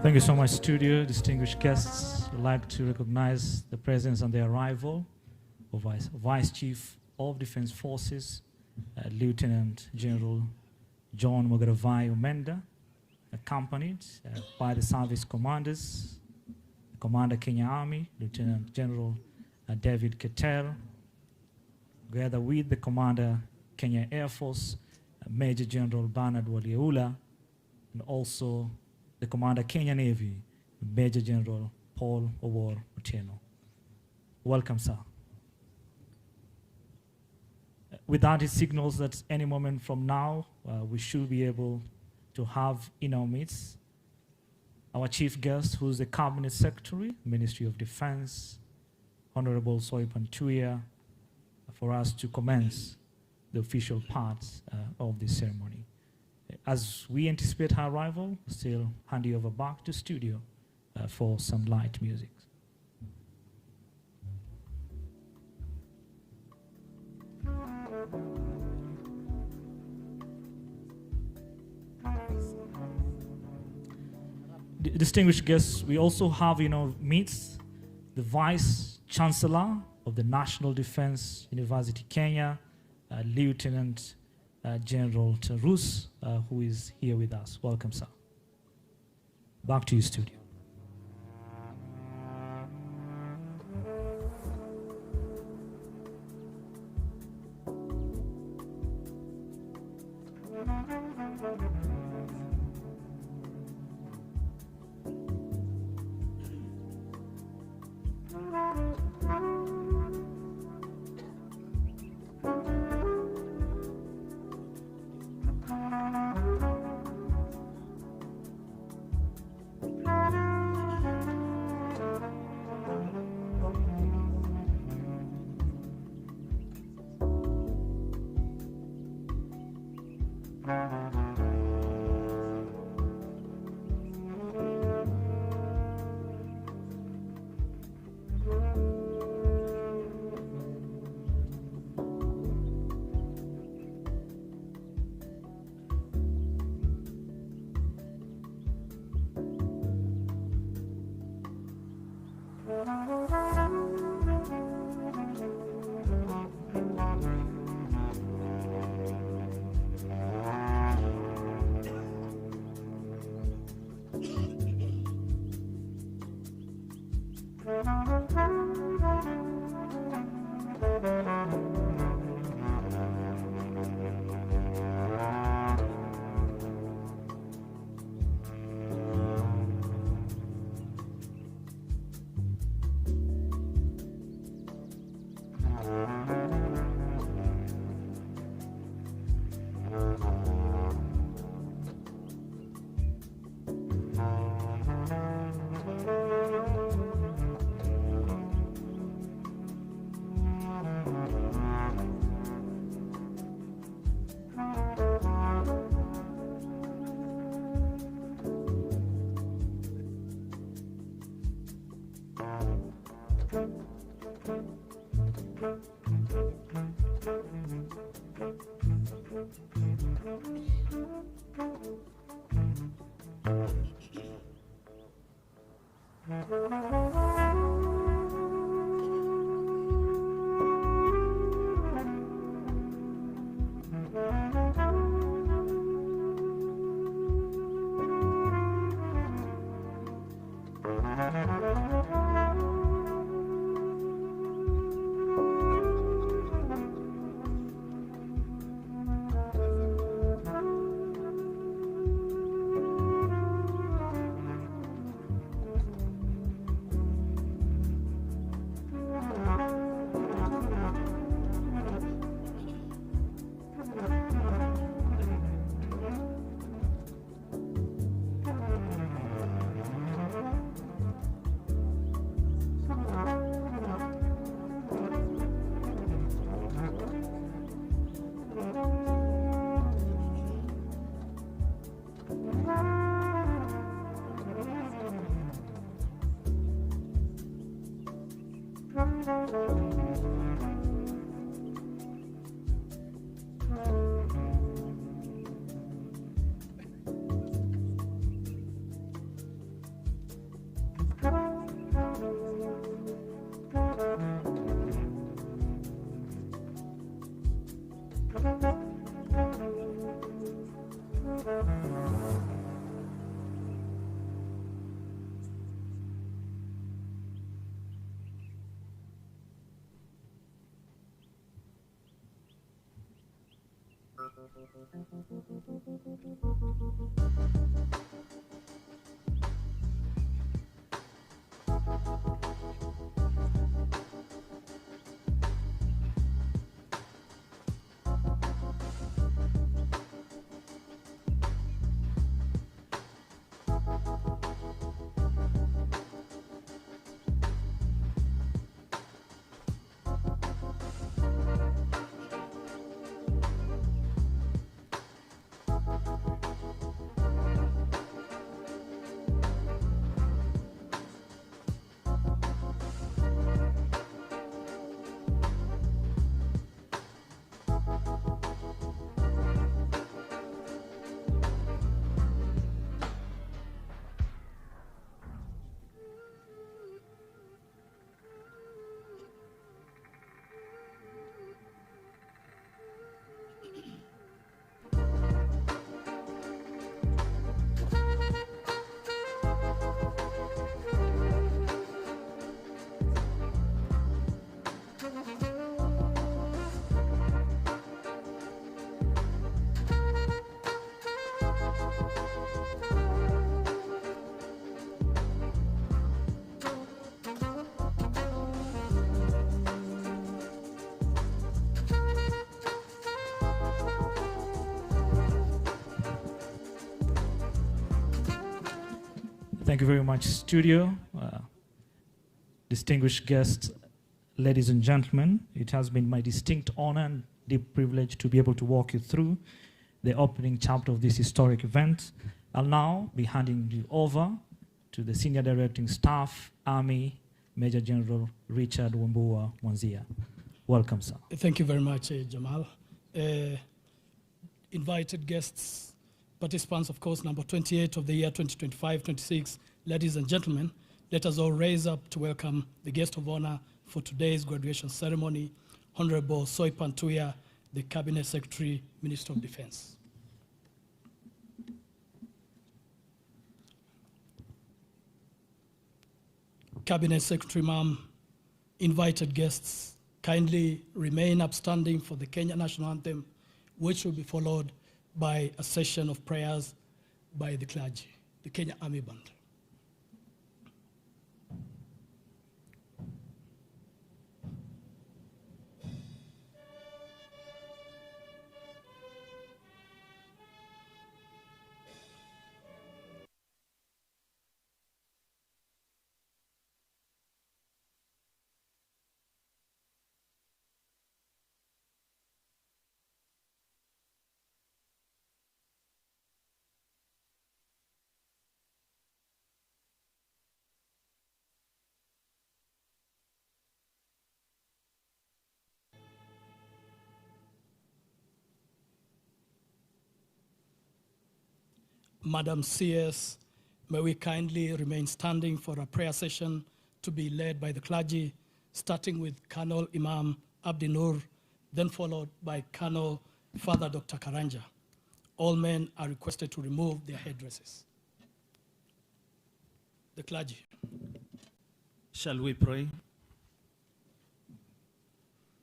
Thank you so much, studio, distinguished guests. I'd like to recognize the presence and the arrival of Vice Chief of Defense Forces, Lieutenant General John Mugaravai Umenda, accompanied by the service commanders, Commander Kenya Army, Lieutenant General David Keter, together with the Commander Kenya Air Force, Major General Bernard Walieula, and also the Commander Kenya Navy, Major General Paul Owor Otieno. Welcome, sir. With that, it signals that any moment from now, we should be able to have in our midst our chief guest, who's the Cabinet Secretary, Ministry of Defense, Honorable Soipan Tuya, for us to commence the official parts of this ceremony. As we anticipate her arrival, still hand you over back to studio for some light music. Distinguished guests, we also have, meets the Vice Chancellor of the National Defense University Kenya, Lieutenant General Tarus, who is here with us. Welcome, sir. Back to you, studio. Thank you very much, studio. Distinguished guests, ladies and gentlemen, it has been my distinct honor and deep privilege to be able to walk you through the opening chapter of this historic event. I'll now be handing you over to the Senior Directing Staff, Army, Major General Richard Wambua Mwanzia. Welcome, sir. Thank you very much, Jamal. Invited guests, participants, of course, number 28 of the year 2025-26, ladies and gentlemen, let us all raise up to welcome the guest of honor for today's graduation ceremony, Honorable Soipan Tuya, the Cabinet Secretary, Minister of Defense. Cabinet Secretary, ma'am, invited guests, kindly remain upstanding for the Kenya National Anthem, which will be followed by a session of prayers by the clergy, the Kenya Army Band. Madam CS, may we kindly remain standing for a prayer session to be led by the clergy, starting with Colonel Imam Abdi Nur, then followed by Colonel Father Dr. Karanja. All men are requested to remove their headdresses. The clergy. Shall we pray?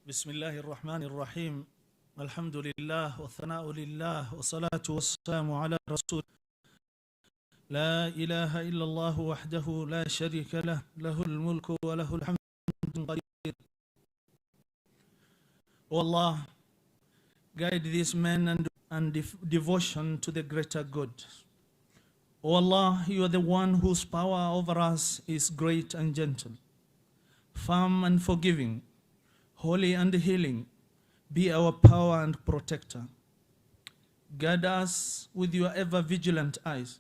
Bismillahir Rahmanir Rahim. Alhamdulillah wa thana'u lillah wa salatu wa salamu ala rasul. لا إله إلا الله وحده لا شريك له له الملك وله الحمد قدير. O Allah, guide these men and devotion to the greater good. O Allah, you are the one whose power over us is great and gentle, firm and forgiving, holy and healing. Be our power and protector. Guide us with your ever vigilant eyes.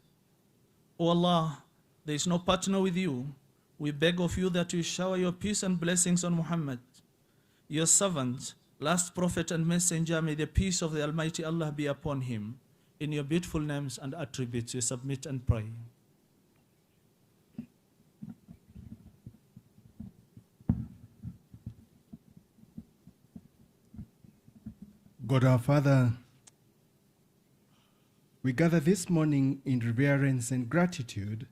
O Allah, there is no partner with you. We beg of you that you shower your peace and blessings on Muhammad, your servant, last prophet and messenger. May the peace of the Almighty Allah be upon him. In your beautiful names and attributes, we submit and pray. God our Father, we gather this morning in reverence and gratitude,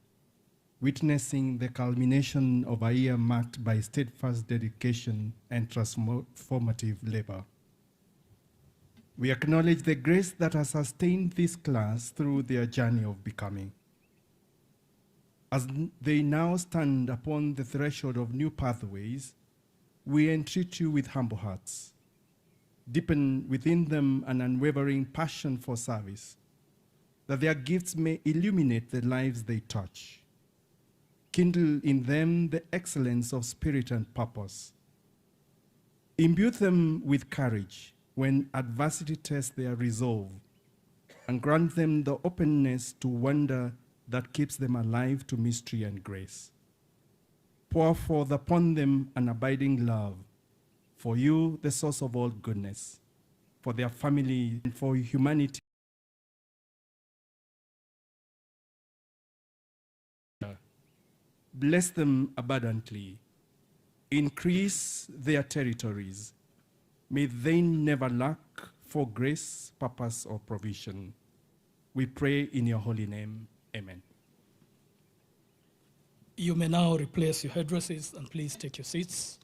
witnessing the culmination of a year marked by steadfast dedication and transformative labor. We acknowledge the grace that has sustained this class through their journey of becoming. As they now stand upon the threshold of new pathways, we entreat you with humble hearts. Deepen within them an unwavering passion for service, that their gifts may illuminate the lives they touch. Kindle in them the excellence of spirit and purpose. Imbue them with courage when adversity tests their resolve, and grant them the openness to wonder that keeps them alive to mystery and grace. Pour forth upon them an abiding love, for you, the source of all goodness, for their family, and for humanity. Bless them abundantly. Increase their territories. May they never lack for grace, purpose, or provision. We pray in your holy name. Amen. You may now replace your headdresses and please take your seats.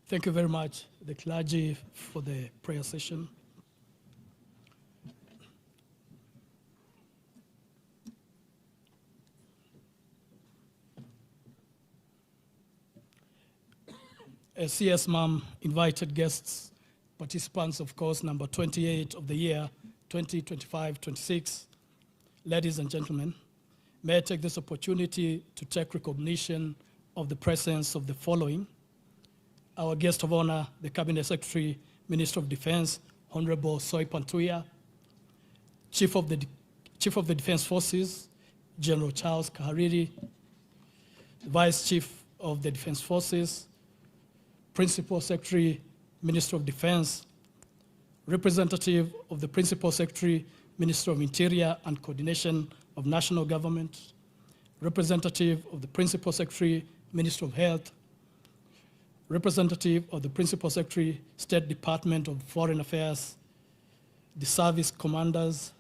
Thank you very much, the clergy, for the prayer session. CS ma'am, invited guests, participants, of course, number 28 of the year 2025-26, ladies and gentlemen, may I take this opportunity to take recognition of the presence of the following. Our guest of honor, the Cabinet Secretary, Minister of Defense, Honorable Soy Pantuya, Chief of the Defense Forces, General Charles Kahariri, Vice Chief of the Defense Forces, Principal Secretary, Minister of Defense, Representative of the Principal Secretary, Minister of Interior and Coordination of National Government, Representative of the Principal Secretary, Minister of Health, Representative of the Principal Secretary, State Department of Foreign Affairs, the service commanders,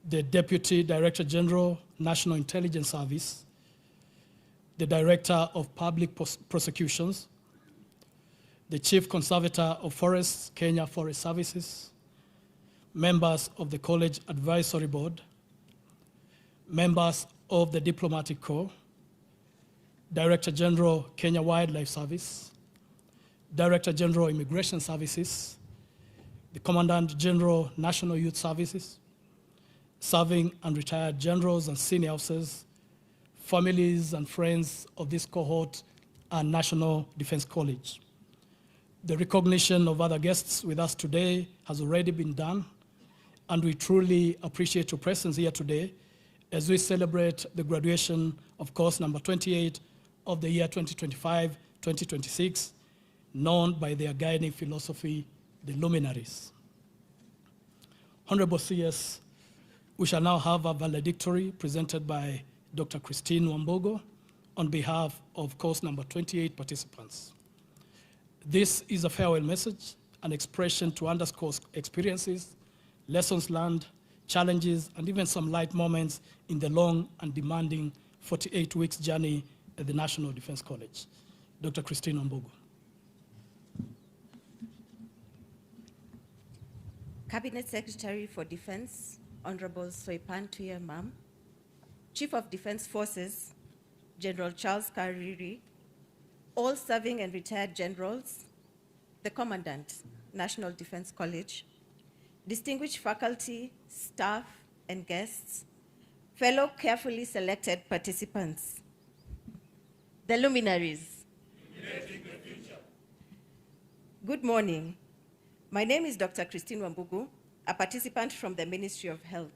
the Deputy Director General, National Intelligence Service, the Director of Public Prosecutions, the Chief Conservator of Forests, Kenya Forest Services, members of the College Advisory Board, members of the Diplomatic Corps, Director General, Kenya Wildlife Service, Director General, Immigration Services, the Commandant General, National Youth Services, serving and retired generals and senior officers, families and friends of this cohort and National Defense College. The recognition of other guests with us today has already been done, and we truly appreciate your presence here today as we celebrate the graduation of course number 28 of the year 2025-2026, known by their guiding philosophy, the luminaries. Honorable CS, we shall now have a valedictory presented by Dr. Christine Wambogo on behalf of course number 28 participants. This is a farewell message, an expression to underscore experiences, lessons learned, challenges, and even some light moments in the long and demanding 48 weeks journey at the National Defense College. Dr. Christine Wambogo. Cabinet Secretary for Defense, Honorable Soipan Tuya Mam, Chief of Defense Forces, General Charles Kariri, all serving and retired generals, the Commandant, National Defense College, distinguished faculty, staff, and guests, fellow carefully selected participants, the luminaries. Good morning. My name is Dr. Christine Wambogo, a participant from the Ministry of Health.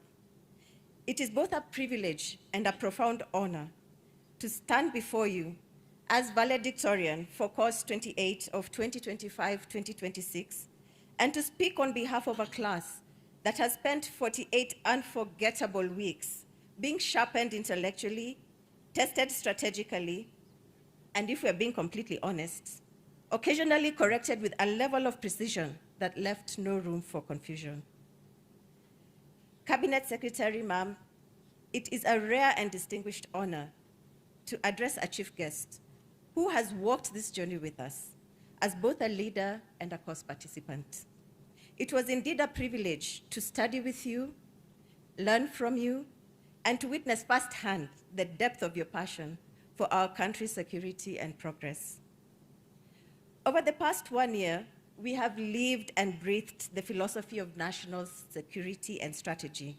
It is both a privilege and a profound honor to stand before you as valedictorian for course 28 of 2025-2026 and to speak on behalf of a class that has spent 48 unforgettable weeks being sharpened intellectually, tested strategically, and if we're being completely honest, occasionally corrected with a level of precision that left no room for confusion. Cabinet Secretary, ma'am, it is a rare and distinguished honor to address a chief guest who has walked this journey with us as both a leader and a course participant. It was indeed a privilege to study with you, learn from you, and to witness firsthand the depth of your passion for our country's security and progress. Over the past 1 year, we have lived and breathed the philosophy of national security and strategy.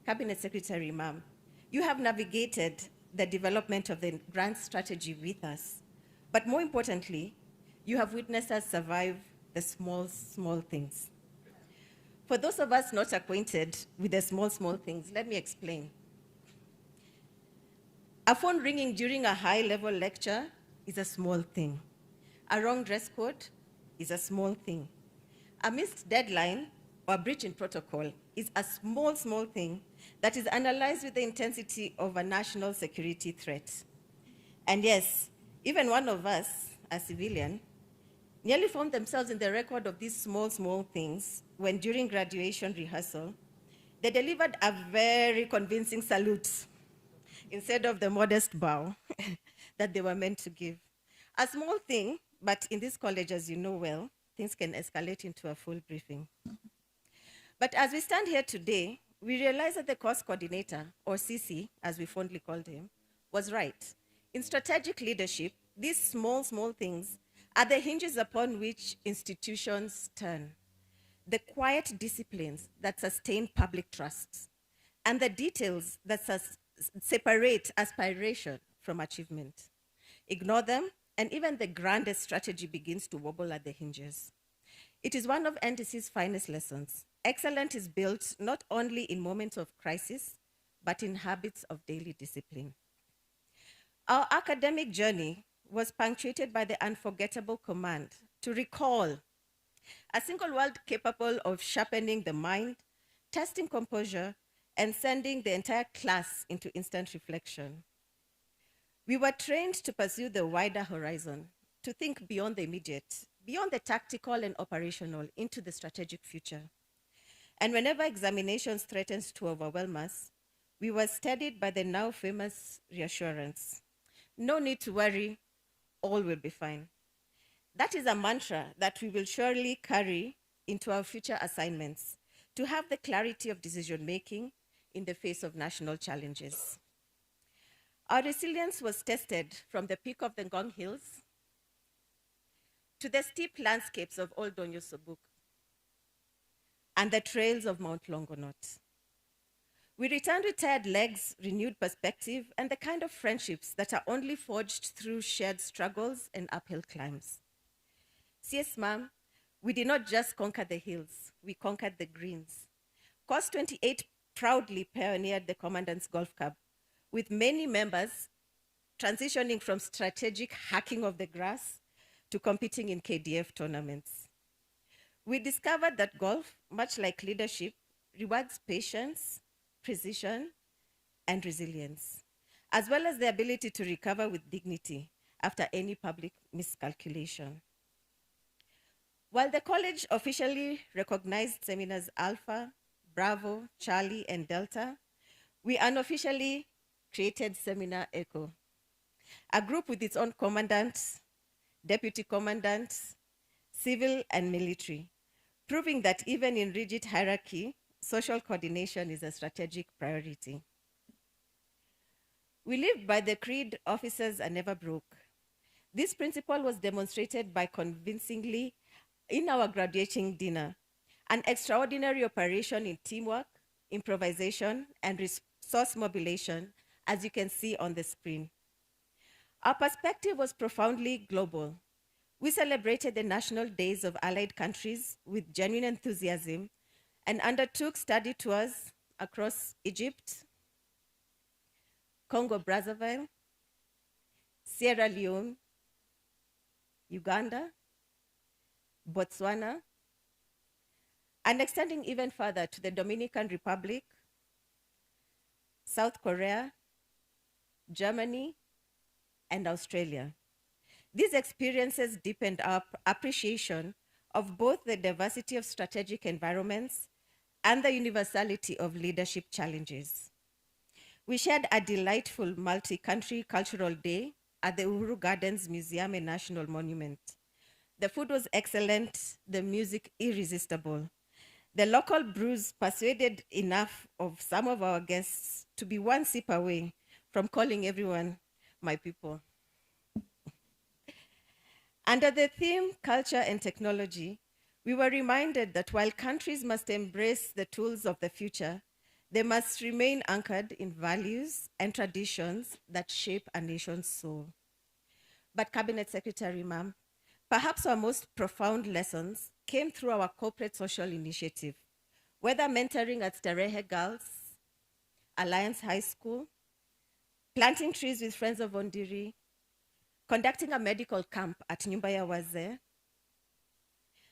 Cabinet Secretary, ma'am, you have navigated the development of the grand strategy with us, but more importantly, you have witnessed us survive the small things. For those of us not acquainted with the small things, let me explain. A phone ringing during a high-level lecture is a small thing. A wrong dress code is a small thing. A missed deadline or a breach in protocol is a small thing that is analyzed with the intensity of a national security threat. And yes, even one of us, a civilian, nearly found themselves in the record of these small things when during graduation rehearsal, they delivered a very convincing salute instead of the modest bow that they were meant to give. A small thing, but in this college, as you know well, things can escalate into a full briefing. But as we stand here today, we realize that the course coordinator, or CC, as we fondly called him, was right. In strategic leadership, these small things are the hinges upon which institutions turn. The quiet disciplines that sustain public trust. and the details that separate aspiration from achievement. Ignore them, and even the grandest strategy begins to wobble at the hinges. It is one of NDC's finest lessons. Excellence is built not only in moments of crisis, but in habits of daily discipline. Our academic journey was punctuated by the unforgettable command to recall, a single word capable of sharpening the mind, testing composure, and sending the entire class into instant reflection. We were trained to pursue the wider horizon, to think beyond the immediate, beyond the tactical and operational, into the strategic future. And whenever examinations threatened to overwhelm us, we were steadied by the now famous reassurance. No need to worry, all will be fine. That is a mantra that we will surely carry into our future assignments, to have the clarity of decision-making in the face of national challenges. Our resilience was tested from the peak of the Ngong Hills to the steep landscapes of Old Donyo Sobuk and the trails of Mount Longonot. We returned with tired legs, renewed perspective, and the kind of friendships that are only forged through shared struggles and uphill climbs. CS ma'am, we did not just conquer the hills, we conquered the greens. Course 28 proudly pioneered the Commandant's Golf Club, with many members transitioning from strategic hacking of the grass to competing in KDF tournaments. We discovered that golf, much like leadership, rewards patience, precision, and resilience, as well as the ability to recover with dignity after any public miscalculation. While the college officially recognized seminars Alpha, Bravo, Charlie, and Delta, we unofficially created Seminar Echo, a group with its own commandants, deputy commandants, civil and military, proving that even in rigid hierarchy, social coordination is a strategic priority. We lived by the creed, officers are never broke. This principle was demonstrated by convincingly in our graduating dinner, an extraordinary operation in teamwork, improvisation, and resource mobilization, as you can see on the screen. Our perspective was profoundly global. We celebrated the national days of allied countries with genuine enthusiasm and undertook study tours across Egypt, Congo-Brazzaville, Sierra Leone, Uganda, Botswana, and extending even further to the Dominican Republic, South Korea, Germany, and Australia. These experiences deepened our appreciation of both the diversity of strategic environments and the universality of leadership challenges. We shared a delightful multi-country cultural day at the Uhuru Gardens Museum and National Monument. The food was excellent, the music irresistible. The local brews persuaded enough of some of our guests to be one sip away from calling everyone my people. Under the theme Culture and Technology, we were reminded that while countries must embrace the tools of the future, they must remain anchored in values and traditions that shape a nation's soul. But Cabinet Secretary, ma'am, perhaps our most profound lessons came through our corporate social initiative, whether mentoring at Starehe Girls, Alliance High School, planting trees with Friends of Ondiri, conducting a medical camp at Nyumba ya Wazee,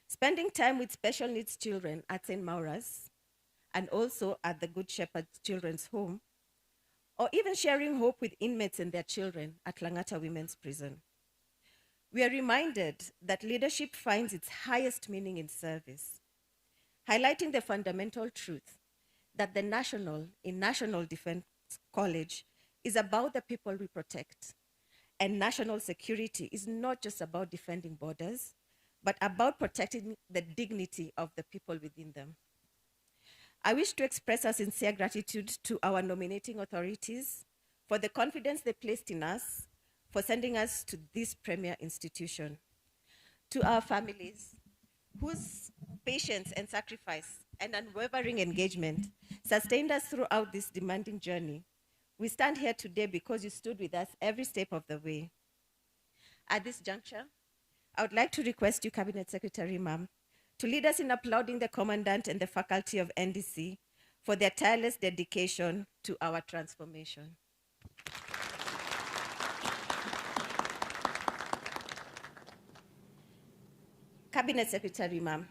spending time with special needs children at St. Maura's, and also at the Good Shepherd Children's Home, or even sharing hope with inmates and their children at Langata Women's Prison. We are reminded that leadership finds its highest meaning in service, highlighting the fundamental truth that the National Defense College is about the people we protect. And national security is not just about defending borders, but about protecting the dignity of the people within them. I wish to express our sincere gratitude to our nominating authorities for the confidence they placed in us, for sending us to this premier institution. To our families, whose patience and sacrifice, and unwavering engagement sustained us throughout this demanding journey. We stand here today because you stood with us every step of the way. At this juncture, I would like to request you, Cabinet Secretary, ma'am, to lead us in applauding the Commandant and the faculty of NDC for their tireless dedication to our transformation. Cabinet Secretary, ma'am,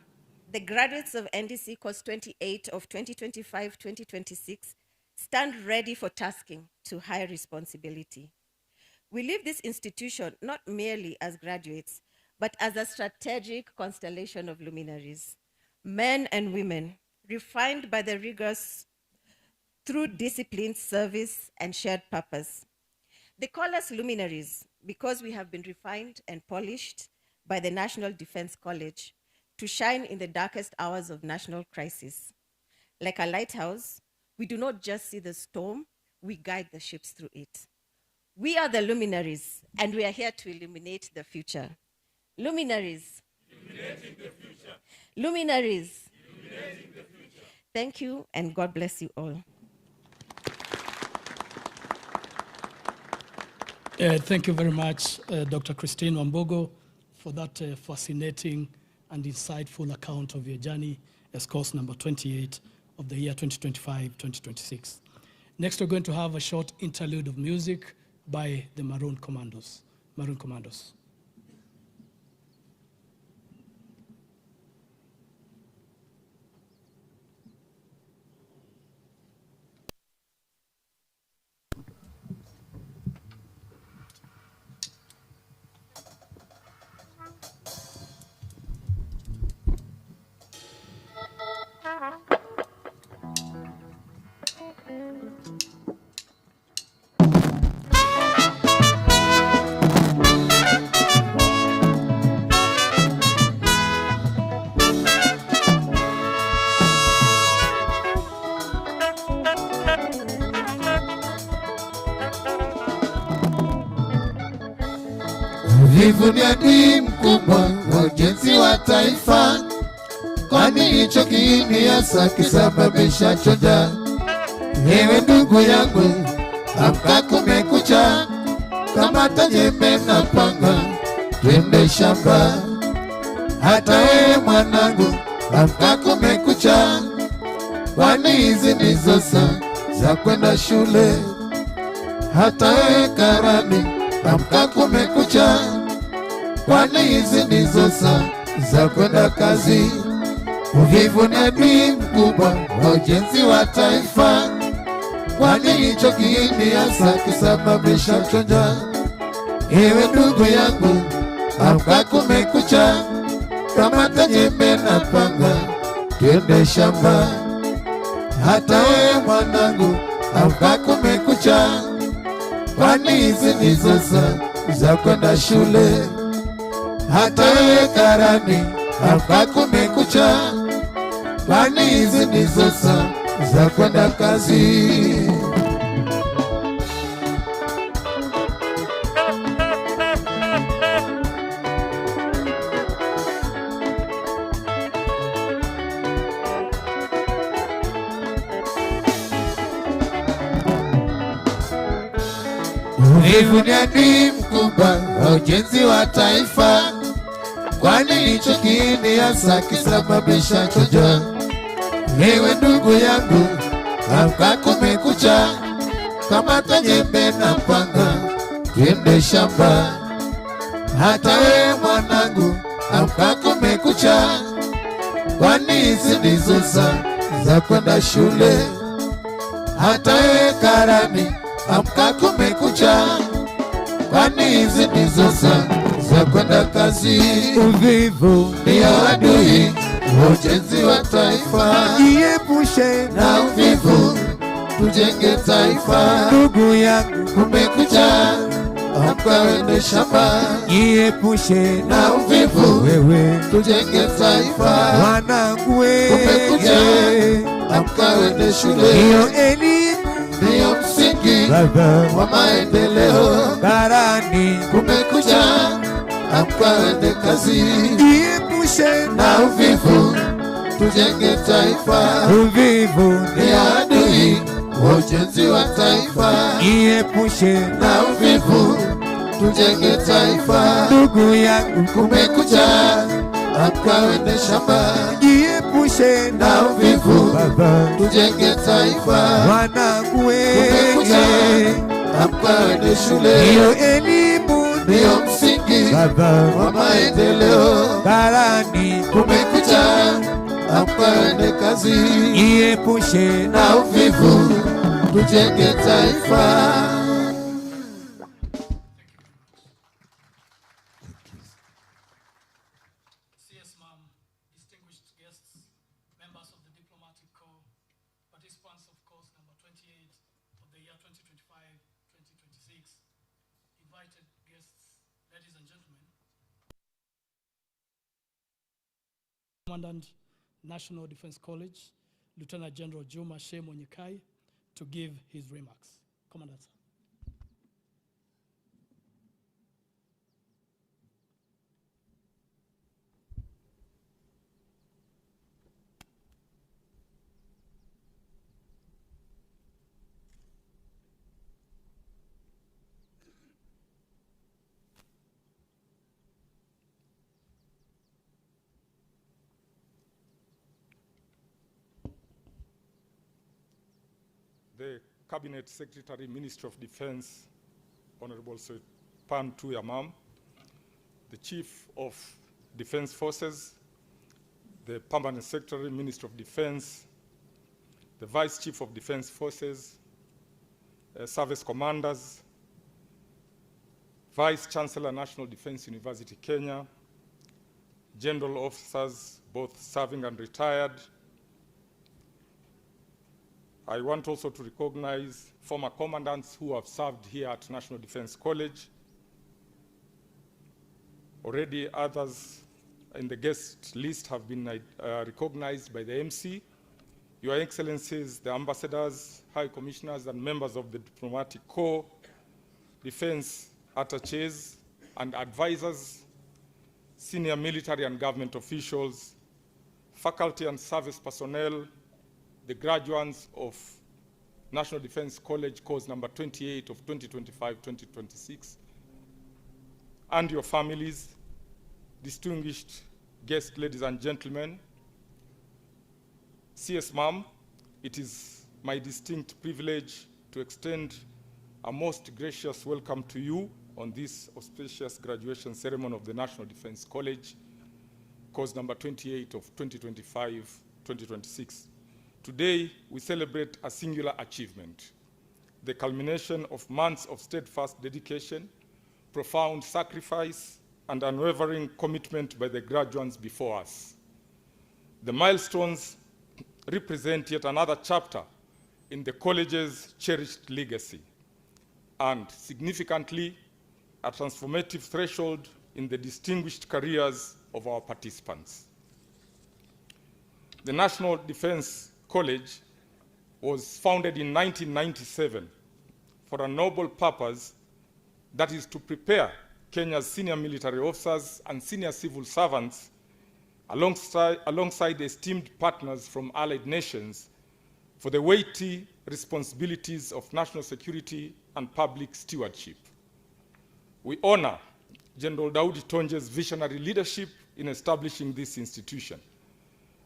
the graduates of NDC Course 28 of 2025-2026 stand ready for tasking to high responsibility. We leave this institution not merely as graduates, but as a strategic constellation of luminaries, men and women, refined by the rigors through disciplined service and shared purpose. They call us luminaries because we have been refined and polished by the National Defense College to shine in the darkest hours of national crisis. Like a lighthouse, we do not just see the storm, we guide the ships through it. We are the luminaries, and we are here to illuminate the future. Luminaries. Illuminating the future. Luminaries. Illuminating the future. Thank you, and God bless you all. Thank you very much, Dr. Christine Wambogo, for that fascinating and insightful account of your journey as course number 28 of the year 2025-2026. Next, we're going to have a short interlude of music by the Maroon Commandos. Maroon Commandos. Uvivu ni adui mkubwa wa ujenzi wa taifa, kwani hicho kiini hasa kisababisha choja. Ewe ndugu yangu, amka kumekucha, kamata jembe na panga, twende shamba. Hata wewe mwanangu, amka kumekucha, kwani hizi ndizo saa za kwenda shule. Hata wewe karani, amka kumekucha, kwani hizi ndizo saa za kwenda kazi. Uvivu ni adui mkubwa wa ujenzi wa taifa, kwani hicho kiini hasa kisababisha choja. Ewe ndugu yangu, amka kumekucha, kamata jembe na panga, twende shamba. Hata wewe mwanangu, amka kumekucha, kwani hizi ndizo saa za kwenda shule. Hata wewe karani, amka kumekucha, kwani hizi ndizo saa za kwenda kazi. Uvivu ni adui mkubwa wa ujenzi wa taifa, kwani hicho kiini hasa kisababisha choja. Ewe ndugu yangu, amka kumekucha, kamata jembe na panga, twende shamba. Hata wewe mwanangu, amka kumekucha, kwani hizi ndizo saa za kwenda shule. Hata wewe karani, amka kumekucha, kwani hizi ndizo saa za kwenda kazi. Uvivu ndio adui wa ujenzi wa taifa, jiepushe na uvivu, tujenge taifa. Ndugu yangu, kumekucha, amka wende shamba, jiepushe na uvivu, wewe tujenge taifa. Wanangu wewe, kumekucha, amka wende shule, hiyo elimu ndiyo msingi wa maendeleo. Karani, kumekucha, amka wende kazi, jiepushe na uvivu, tujenge taifa. Uvivu ni adui wa ujenzi wa taifa. Jiepushe na uvivu, tujenge taifa. Ndugu yangu, kumekucha, amka wende shamba. Jiepushe na uvivu, baba, tujenge taifa. Wanangu kumekucha, amka wende shule. Hiyo elimu ndiyo msingi baba wa maendeleo barani. Kumekucha, amka wende kazi. Jiepushe na uvivu, tujenge taifa. Commandant, National Defense College, Lieutenant General Juma Shemo Nyikai, to give his remarks. Commandant, sir. The Cabinet Secretary, Ministry of Defense, Honorable Sir Pan Tuyamam, the Chief of Defense Forces, the Permanent Secretary, Ministry of Defense, the Vice Chief of Defense Forces, service commanders, Vice Chancellor, National Defense University, Kenya, general officers, both serving and retired. I want also to recognize former commandants who have served here at National Defense College. Already others in the guest list have been recognized by the MC. Your Excellencies, the ambassadors, high commissioners, and members of the diplomatic corps, defense attaches and advisors, senior military and government officials, faculty and service personnel, the graduates of National Defense College course number 28 of 2025-2026, and your families, distinguished guests, ladies and gentlemen. CS Ma'am, it is my distinct privilege to extend a most gracious welcome to you on this auspicious graduation ceremony of the National Defense College, course number 28 of 2025-2026. Today, we celebrate a singular achievement, the culmination of months of steadfast dedication, profound sacrifice, and unwavering commitment by the graduates before us. The milestones represent yet another chapter in the college's cherished legacy, and significantly, a transformative threshold in the distinguished careers of our participants. The National Defense College was founded in 1997 for a noble purpose, that is to prepare Kenya's senior military officers and senior civil servants alongside esteemed partners from allied nations for the weighty responsibilities of national security and public stewardship. We honor General Daudi Tonje's visionary leadership in establishing this institution,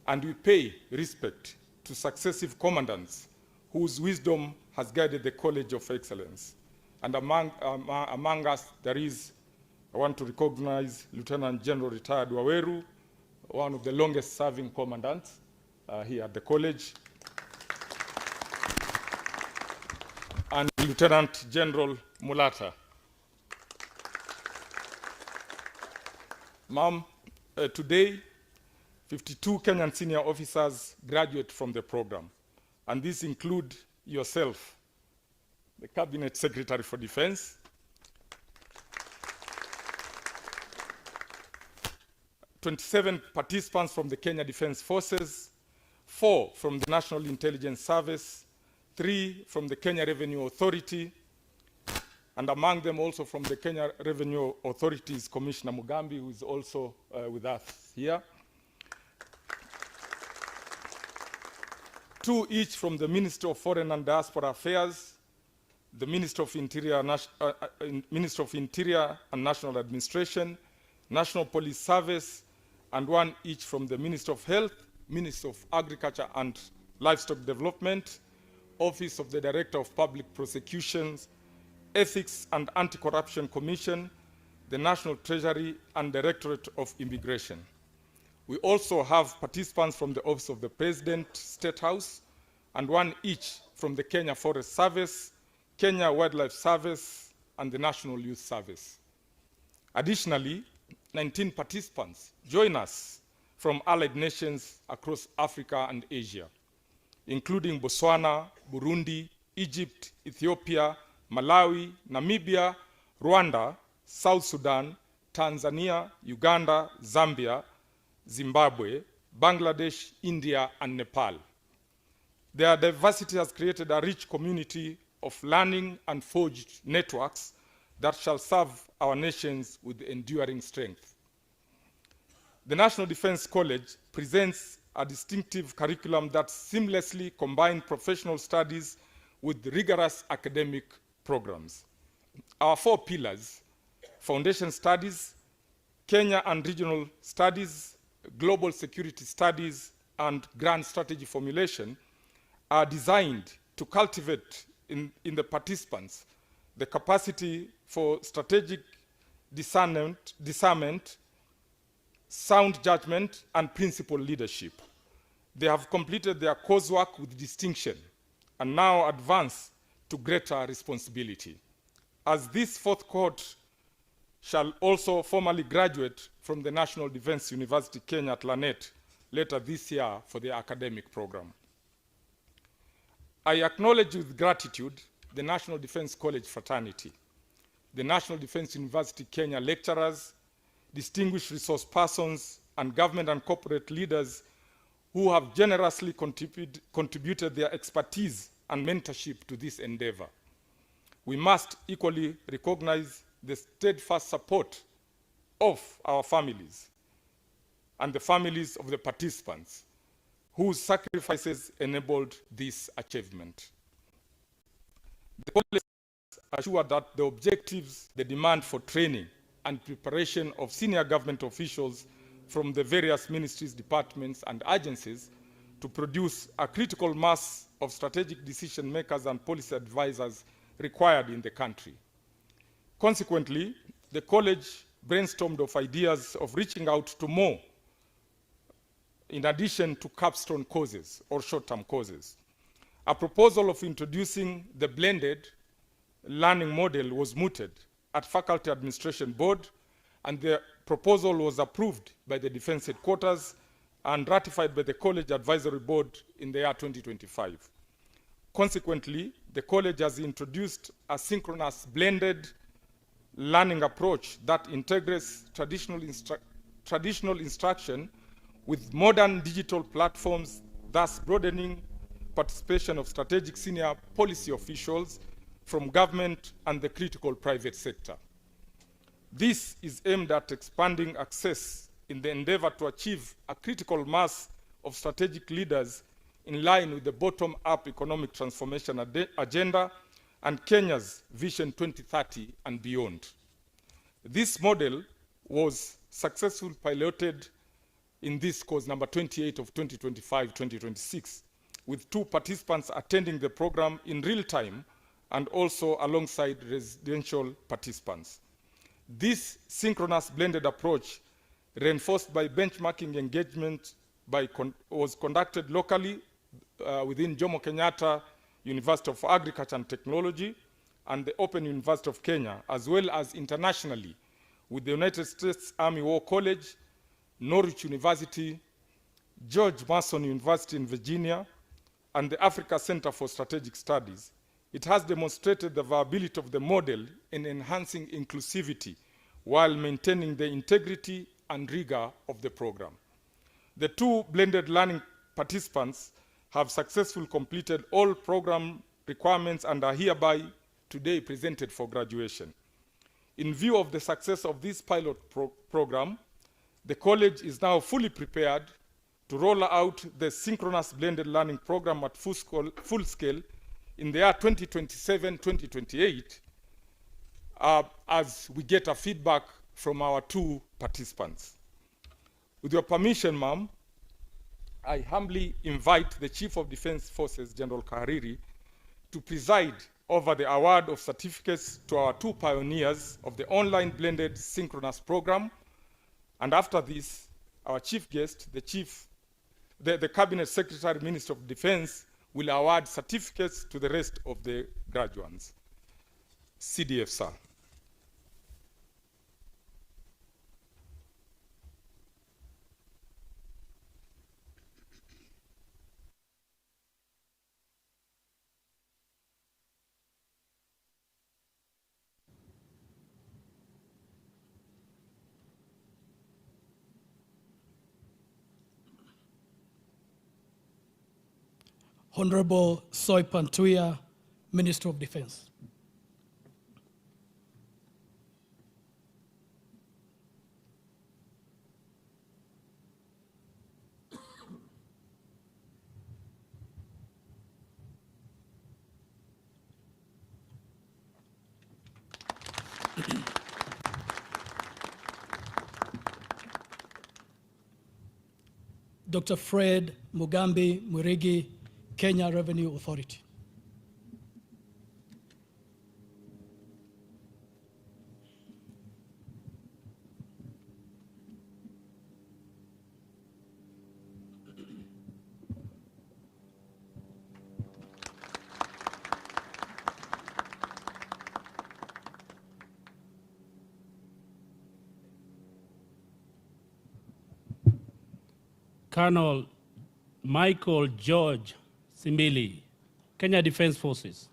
and we pay respect to successive commandants whose wisdom has guided the College of Excellence. And among us, I want to recognize Lieutenant General Retired Waweru, one of the longest serving commandants here at the college, and Lieutenant General Mulata. Ma'am, today, 52 Kenyan senior officers graduate from the program, and these include yourself, the Cabinet Secretary for Defense, 27 participants from the Kenya Defense Forces, 4 from the National Intelligence Service, 3 from the Kenya Revenue Authority, and among them also from the Kenya Revenue Authority's Commissioner Mugambi, who is also with us here. 2 each from the Ministry of Foreign and Diaspora Affairs, the Ministry of Interior and National Administration, National Police Service, and 1 each from the Ministry of Health, Ministry of Agriculture and Livestock Development, Office of the Director of Public Prosecutions, Ethics and Anti-Corruption Commission, the National Treasury, and Directorate of Immigration. We also have participants from the Office of the President, State House, and 1 each from the Kenya Forest Service, Kenya Wildlife Service, and the National Youth Service. Additionally, 19 participants join us from allied nations across Africa and Asia, including Botswana, Burundi, Egypt, Ethiopia, Malawi, Namibia, Rwanda, South Sudan, Tanzania, Uganda, Zambia, Zimbabwe, Bangladesh, India, and Nepal. Their diversity has created a rich community of learning and forged networks that shall serve our nations with enduring strength. The National Defense College presents a distinctive curriculum that seamlessly combines professional studies with rigorous academic programs. Our 4 pillars, Foundation Studies, Kenya and Regional Studies, Global Security Studies, and Grand Strategy Formulation, are designed to cultivate in the participants the capacity for strategic discernment, sound judgment, and principled leadership. They have completed their coursework with distinction and now advance to greater responsibility. As this 4th cohort shall also formally graduate from the National Defense University Kenya at Lanet later this year for their academic program. I acknowledge with gratitude the National Defense College fraternity, the National Defense University Kenya lecturers, distinguished resource persons, and government and corporate leaders who have generously contributed their expertise and mentorship to this endeavor. We must equally recognize the steadfast support of our families and the families of the participants whose sacrifices enabled this achievement. The college assured that the objectives, the demand for training and preparation of senior government officials from the various ministries, departments, and agencies to produce a critical mass of strategic decision makers and policy advisors required in the country. Consequently, the college brainstormed of ideas of reaching out to more in addition to capstone courses or short-term courses. A proposal of introducing the blended learning model was mooted at Faculty Administration Board, and the proposal was approved by the Defense Headquarters and ratified by the College Advisory Board in the year 2025. Consequently, the college has introduced a synchronous blended learning approach that integrates traditional instruction with modern digital platforms, thus broadening participation of strategic senior policy officials from government and the critical private sector. This is aimed at expanding access in the endeavor to achieve a critical mass of strategic leaders in line with the bottom-up economic transformation agenda and Kenya's Vision 2030 and beyond. This model was successfully piloted in this course number 28 of 2025-2026, with 2 participants attending the program in real time and also alongside residential participants. This synchronous blended approach, reinforced by benchmarking engagement, was conducted locally within Jomo Kenyatta University of Agriculture and Technology and the Open University of Kenya, as well as internationally with the United States Army War College, Norwich University, George Mason University in Virginia, and the Africa Center for Strategic Studies. It has demonstrated the viability of the model in enhancing inclusivity while maintaining the integrity and rigor of the program. The 2 blended learning participants have successfully completed all program requirements and are hereby today presented for graduation. In view of the success of this pilot program, the college is now fully prepared to roll out the synchronous blended learning program at full scale in the year 2027-2028, as we get a feedback from our two participants. With your permission, ma'am, I humbly invite the Chief of Defense Forces, General Kahariri, to preside over the award of certificates to our two pioneers of the online blended synchronous program. And after this, our chief guest, the Cabinet Secretary, Minister of Defense, will award certificates to the rest of the graduates. CDF, sir. Honorable Soy Pantuya, Minister of Defense. Dr. Fred Mugambi Mwirigi, Kenya Revenue Authority. Colonel Michael George Simbili, Kenya Defense Forces.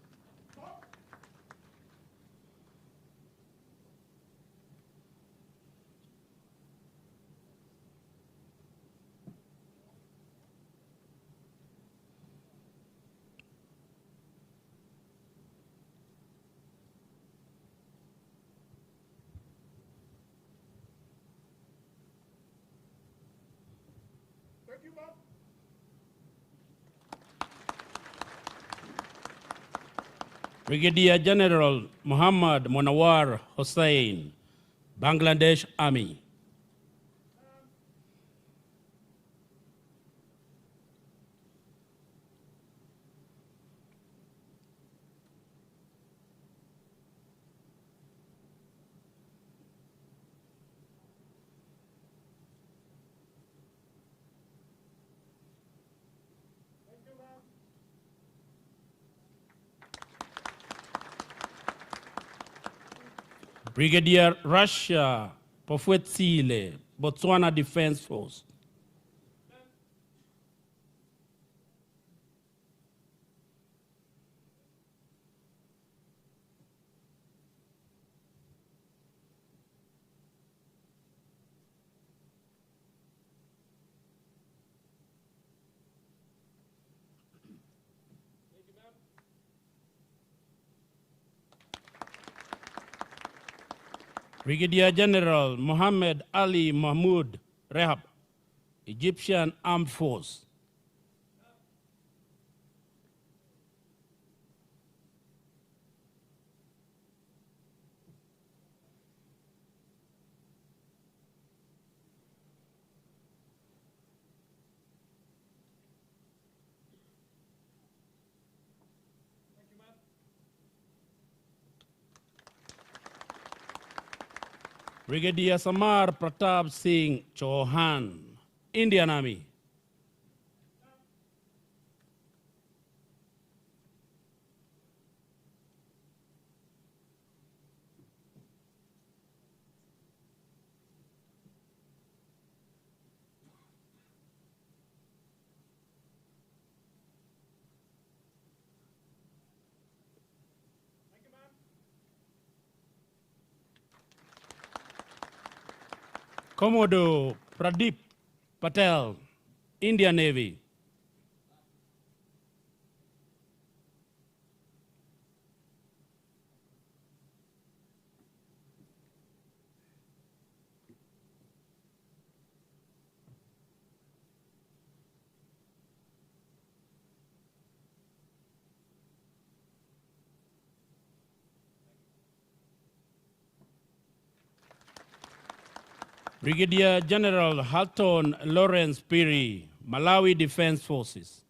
Brigadier General Muhammad Monawar Hussain, Bangladesh Army. Brigadier Russia Pofwetsile, Botswana Defense Force. Brigadier General Mohammed Ali Mahmoud Rehab, Egyptian Armed Force. Brigadier Samar Pratap Singh Chauhan, Indian Army. Commodore Pradeep Patel, Indian Navy. Brigadier General Halton Lawrence Piri, Malawi Defense Forces.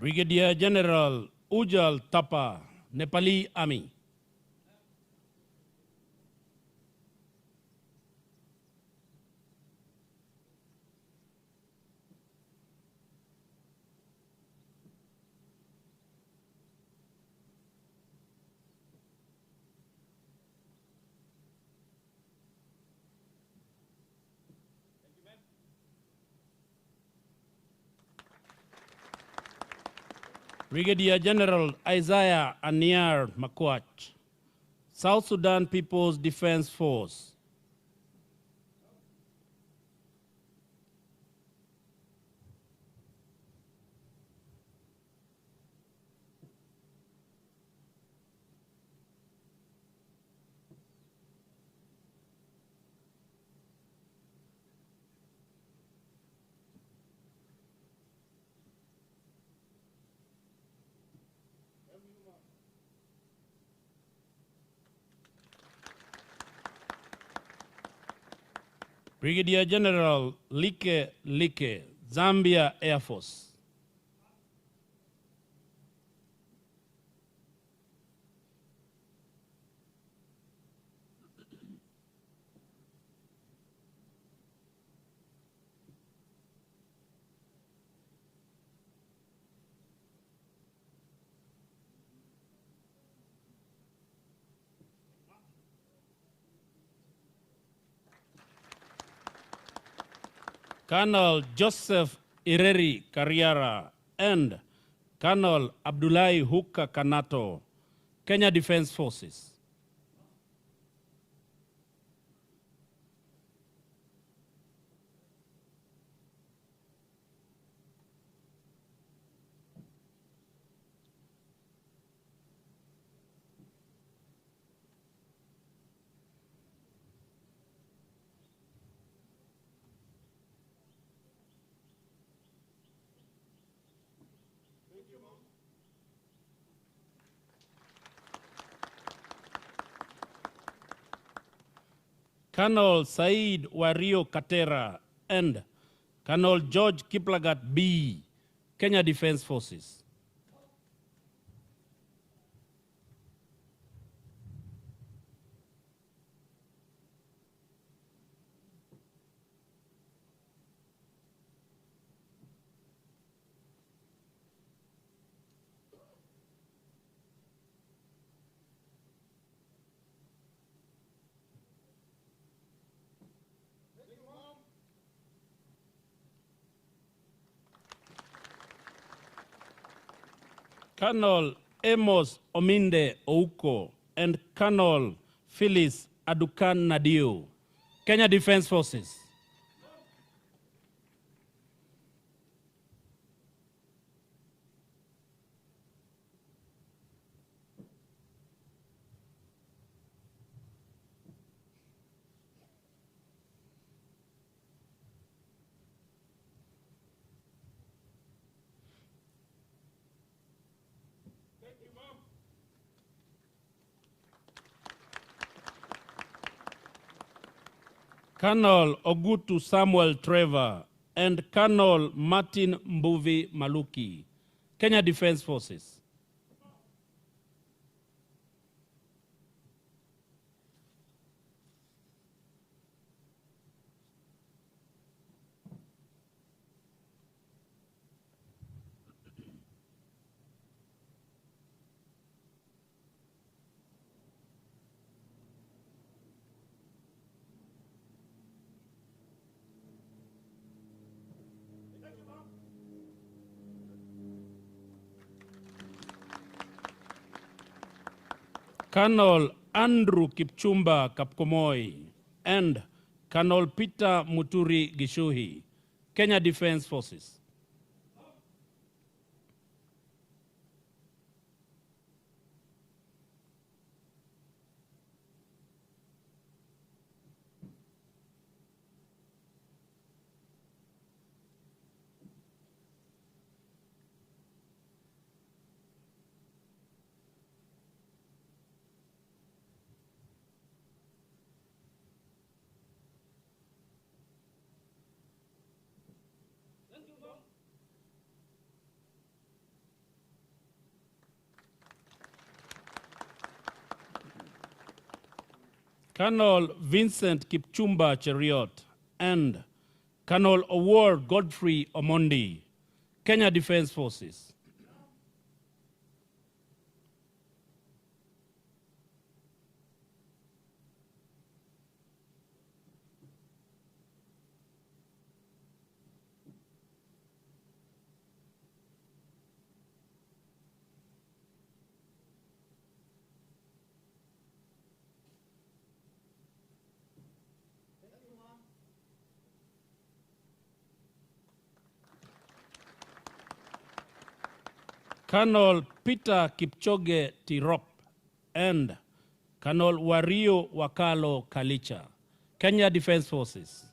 Brigadier General Ujal Tapa, Nepali Army. Brigadier General Isaiah Aniar Makwach, South Sudan People's Defense Force. Brigadier General Like Like, Zambia Air Force. Colonel Joseph Ireri Kariara and Colonel Abdullahi Huka Kanato, Kenya Defense Forces. Colonel Said Wario Katera and Colonel George Kiplagat B, Kenya Defense Forces. Colonel Amos Ominde Ouko and Colonel Phyllis Adukan Nadio, Kenya Defense Forces. Colonel Ogutu Samuel Trevor and Colonel Martin Mbuvi Maluki, Kenya Defense Forces. Colonel Andrew Kipchumba Kapkomoi and Colonel Peter Muturi Gishuhi, Kenya Defence Forces. Colonel Vincent Kipchumba Cheriot and Colonel Award Godfrey Omondi, Kenya Defence Forces. Colonel Peter Kipchoge Tirop and Colonel Wario Wakalo Kalicha, Kenya Defence Forces.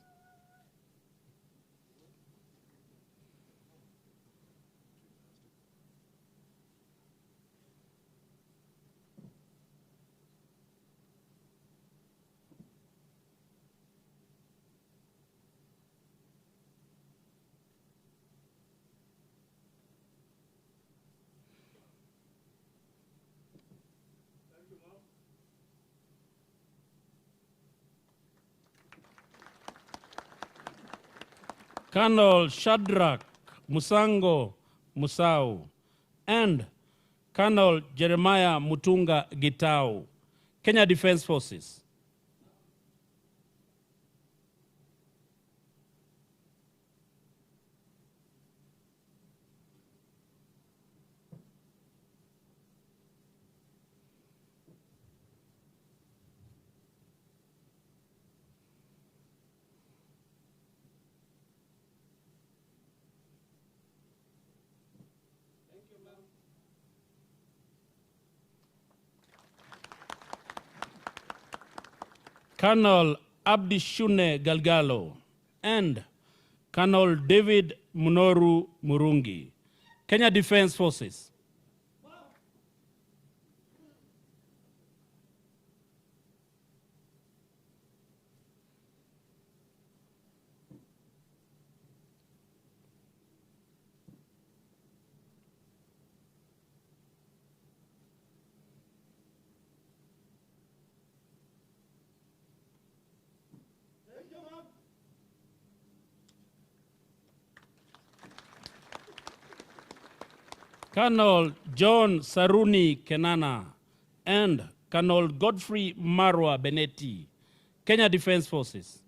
Colonel Shadrach Musango Musau and Colonel Jeremiah Mutunga Gitau, Kenya Defence Forces. Colonel Abdi Shune Galgalo and Colonel David Munoru Murungi, Kenya Defence Forces. Colonel John Saruni Kenana and Colonel Godfrey Marwa Benetti, Kenya Defence Forces.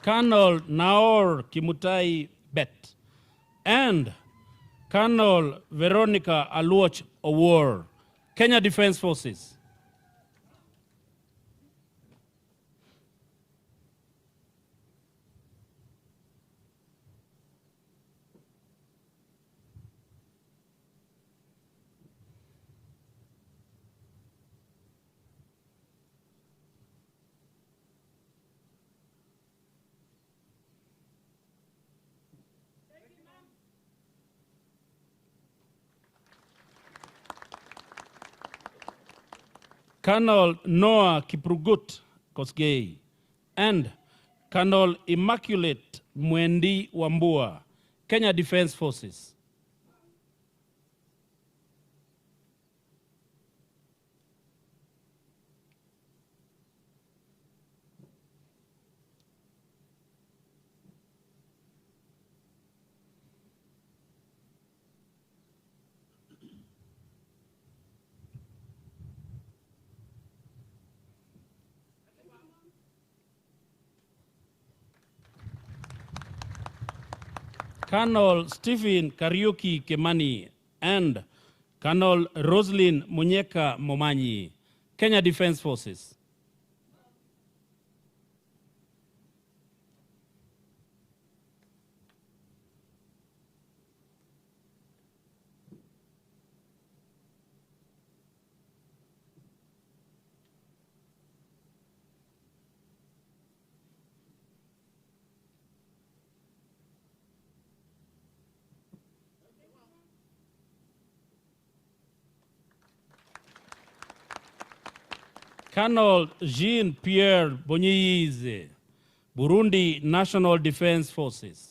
Colonel Naor Kimutai Bet and Colonel Veronica Aluoch Awor, Kenya Defence Forces. Colonel Noah Kiprugut Kosgei and Colonel Immaculate Mwendi Wambua, Kenya Defence Forces. Colonel Stephen Kariuki Kemani, and Colonel Roslyn Munyeka Momanyi, Kenya Defense Forces. Colonel Jean-Pierre Bonyize, Burundi National Defense Forces.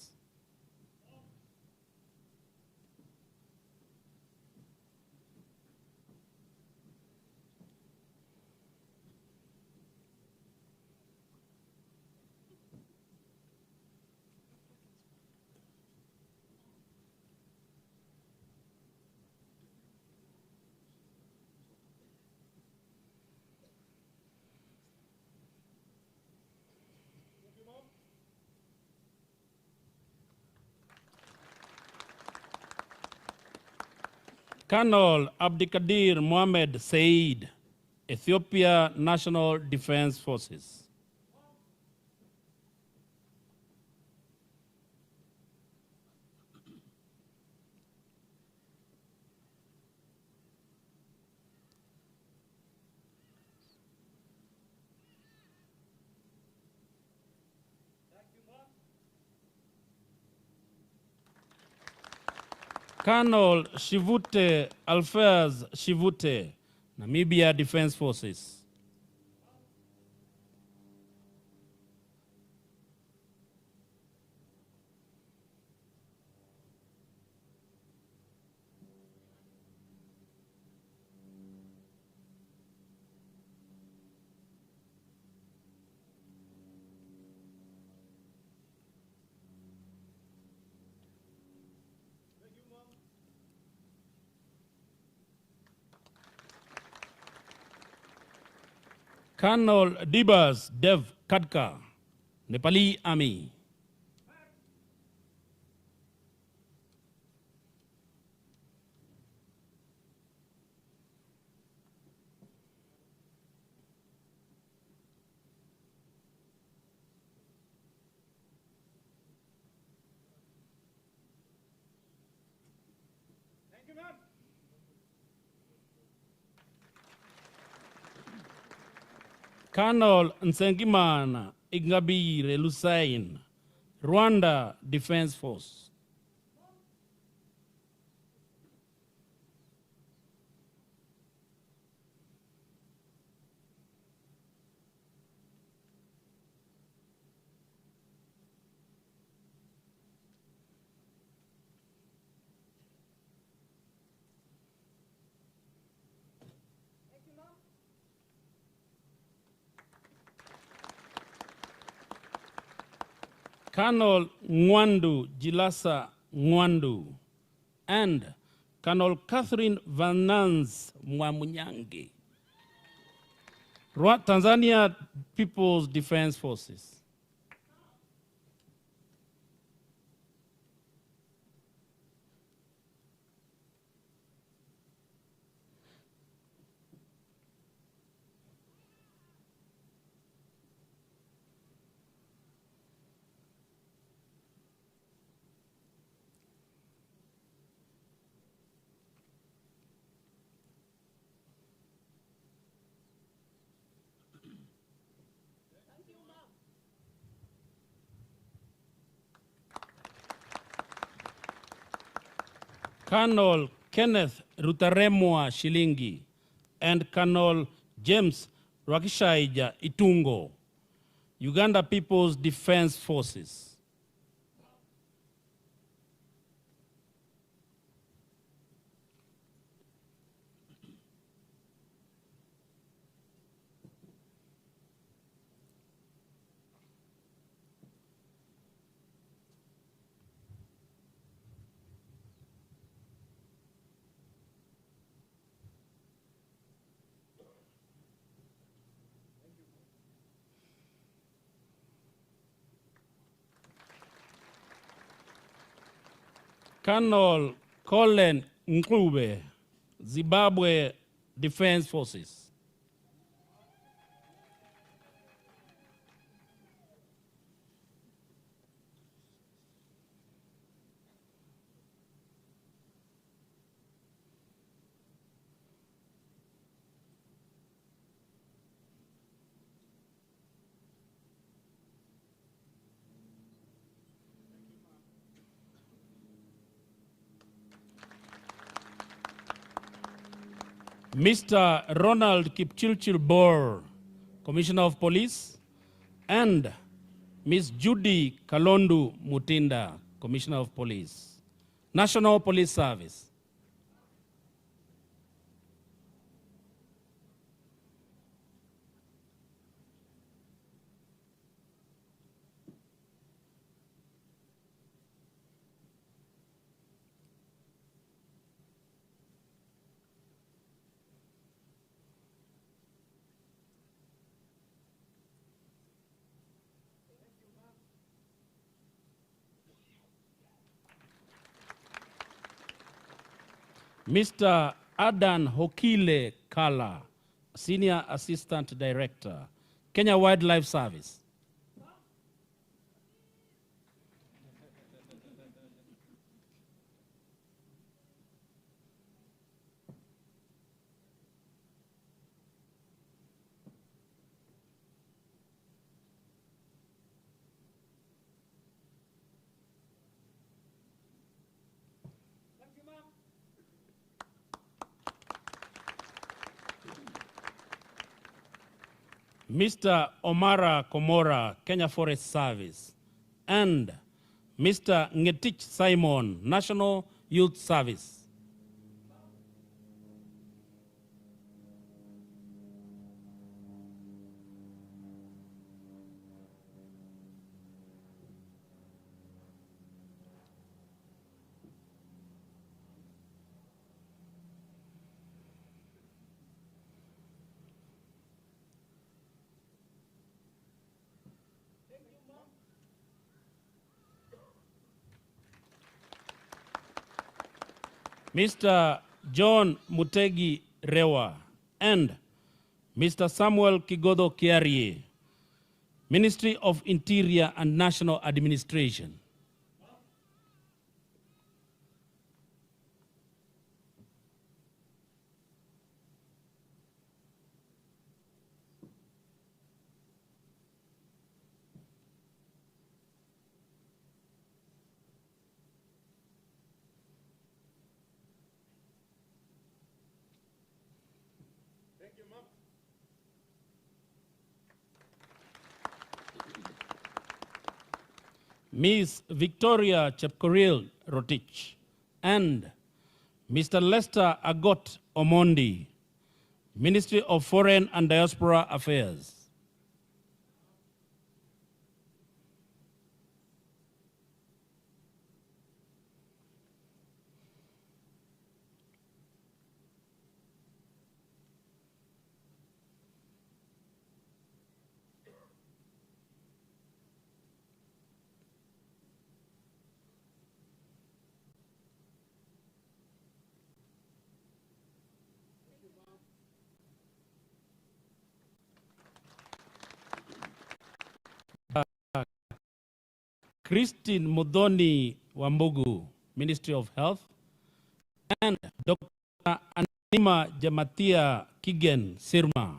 Colonel Abdikadir Mohamed Said, Ethiopia National Defense Forces. Colonel Shivute Alfaz Shivute, Namibia Defense Forces. Colonel Dibas Dev Kadka, Nepali Army. Colonel Nsengimana Ingabire Lusain, Rwanda Defense Force. Colonel Nwandu Jilasa Nwandu, and Colonel Catherine Vanans Mwamunyange, Tanzania People's Defense Forces. Colonel Kenneth Rutaremwa Shilingi, and Colonel James Rakishaija Itungo, Uganda People's Defense Forces. Colonel Colin Ngube, Zimbabwe Defense Forces. Mr. Ronald Kipchirchir Bor, Commissioner of Police, and Ms. Judy Kalondu Mutinda, Commissioner of Police, National Police Service. Mr. Adan Hokile Kala, Senior Assistant Director, Kenya Wildlife Service. Mr. Omara Komora, Kenya Forest Service, and Mr. Ngetich Simon, National Youth Service. Mr. John Mutegi Rewa, and Mr. Samuel Kigodo Kiarie, Ministry of Interior and National Administration. Ms. Victoria Chepkoril Rotich, and Mr. Lester Agot Omondi, Ministry of Foreign and Diaspora Affairs. Christine Mudhoni Wambugu, Ministry of Health, and Dr. Anima Jamatia Kigen Sirma,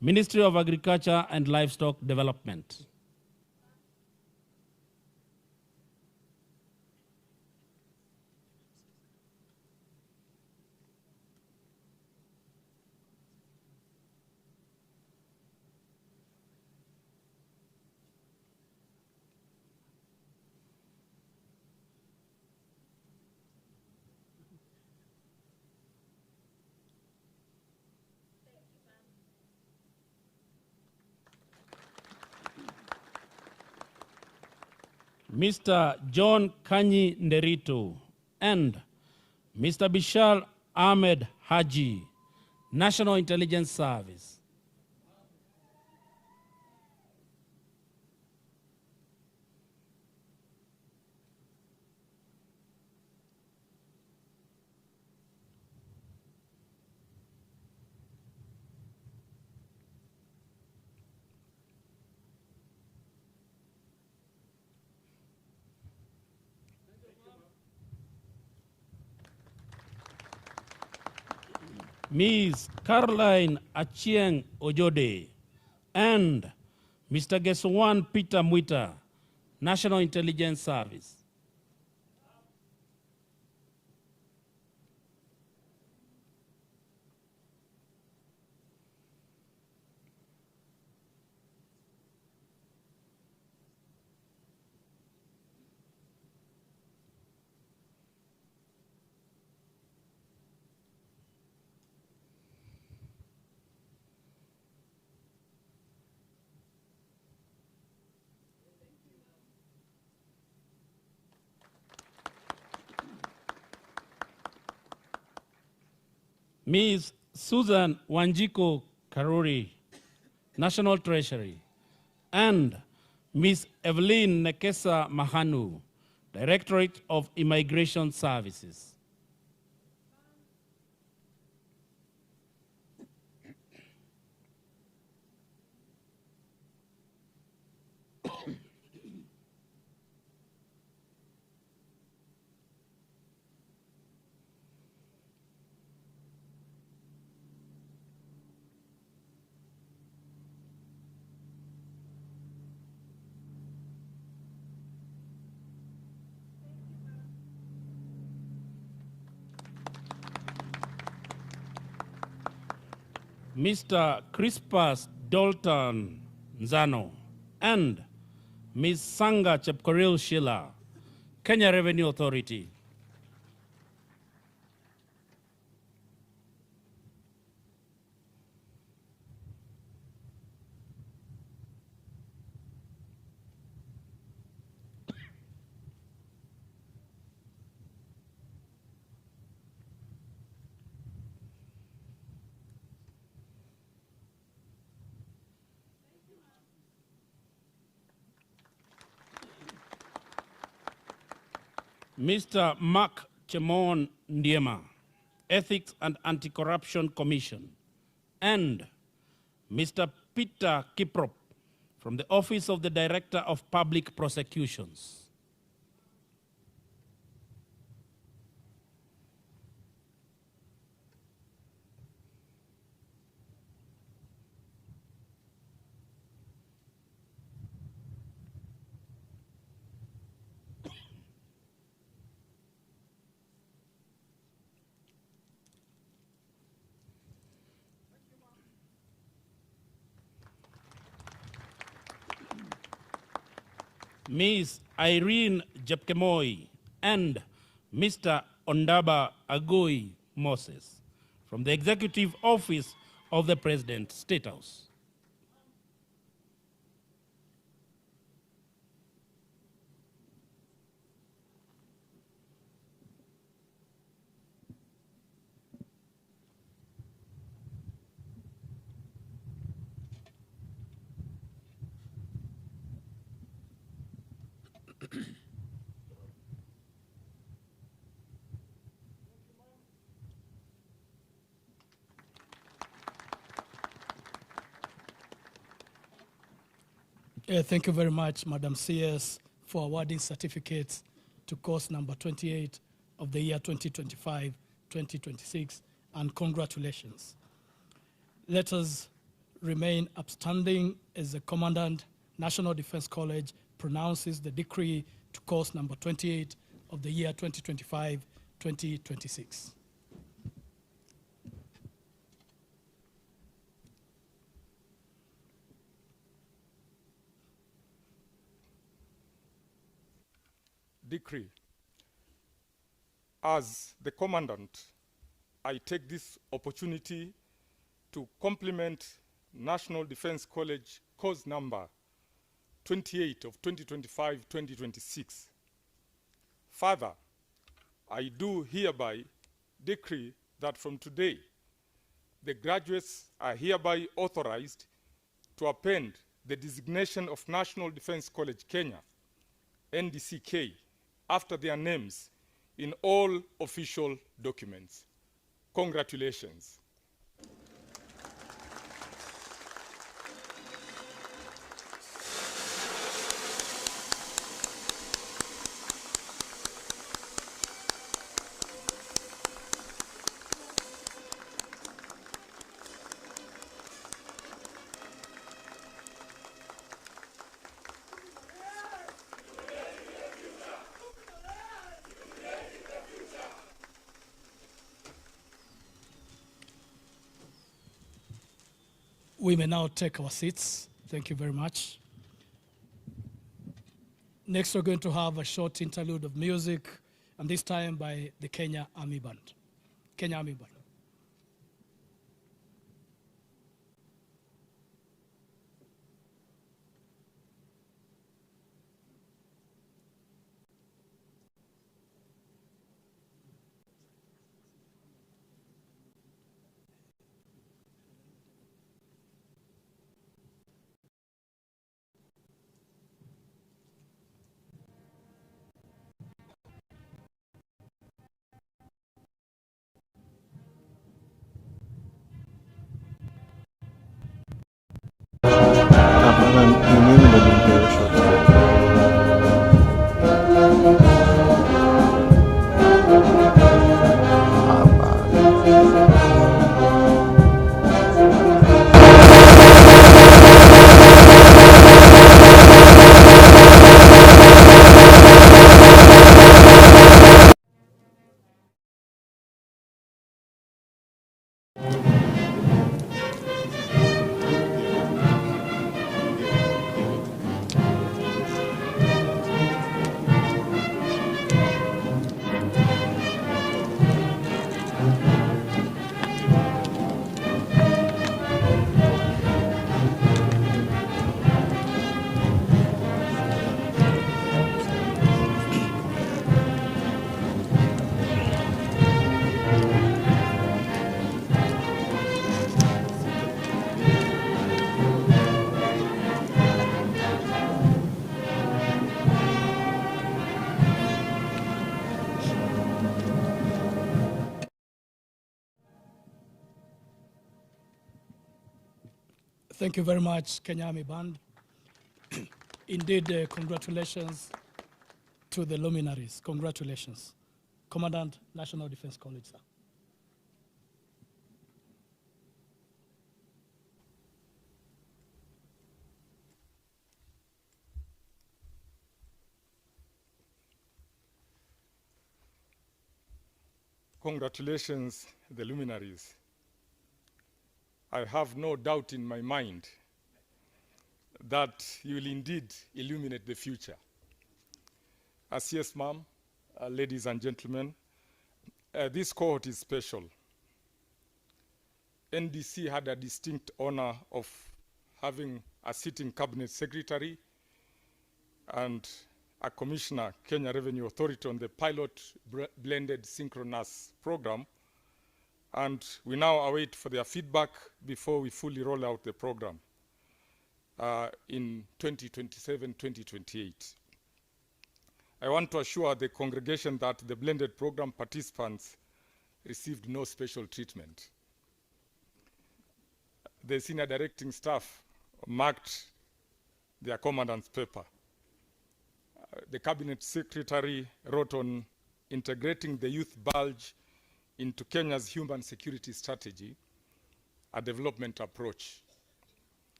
Ministry of Agriculture and Livestock Development. Mr. John Kanyi Nderito, and Mr. Bishal Ahmed Haji, National Intelligence Service. Ms. Caroline Achieng Ojode, and Mr. Geswan Peter Mwita, National Intelligence Service. Ms. Susan Wanjiko Karuri, National Treasury, and Ms. Evelyn Nekesa Mahanu, Directorate of Immigration Services. Mr. Crispus Dalton Nzano, and Ms. Sanga Chepkoril Sheila, Kenya Revenue Authority. Mr. Mark Chemon Ndiema, Ethics and Anti-Corruption Commission, and Mr. Peter Kiprop from the Office of the Director of Public Prosecutions. Ms. Irene Jepkemoi and Mr. Ondaba Agoi Moses from the Executive Office of the President, State House. Thank you very much, Madam CS, for awarding certificates to course number 28 of the year 2025-2026, and congratulations. Let us remain upstanding as the Commandant, National Defense College, pronounces the decree to course number 28 of the year 2025-2026. Decree. As the Commandant, I take this opportunity to compliment National Defense College course number 28 of 2025-2026. Further, I do hereby decree that from today, the graduates are hereby authorized to append the designation of National Defense College Kenya, NDCK, after their names in all official documents. Congratulations. We may now take our seats. Thank you very much. Next, we're going to have a short interlude of music, and this time by the Kenya Army Band. Kenya Army Band. Thank you very much, Kenya Army Band. Indeed, congratulations to the luminaries. Congratulations. Commandant, National Defense College, sir. Congratulations, the luminaries. I have no doubt in my mind that you will indeed illuminate the future. As yes, ma'am, ladies and gentlemen, this cohort is special. NDC had a distinct honor of having a sitting cabinet secretary and a commissioner, Kenya Revenue Authority, on the pilot blended synchronous program. And we now await for their feedback before we fully roll out the program in 2027, 2028. I want to assure the congregation that the blended program participants received no special treatment. The senior directing staff marked their commandant's paper. The cabinet secretary wrote on integrating the youth bulge into Kenya's human security strategy, a development approach.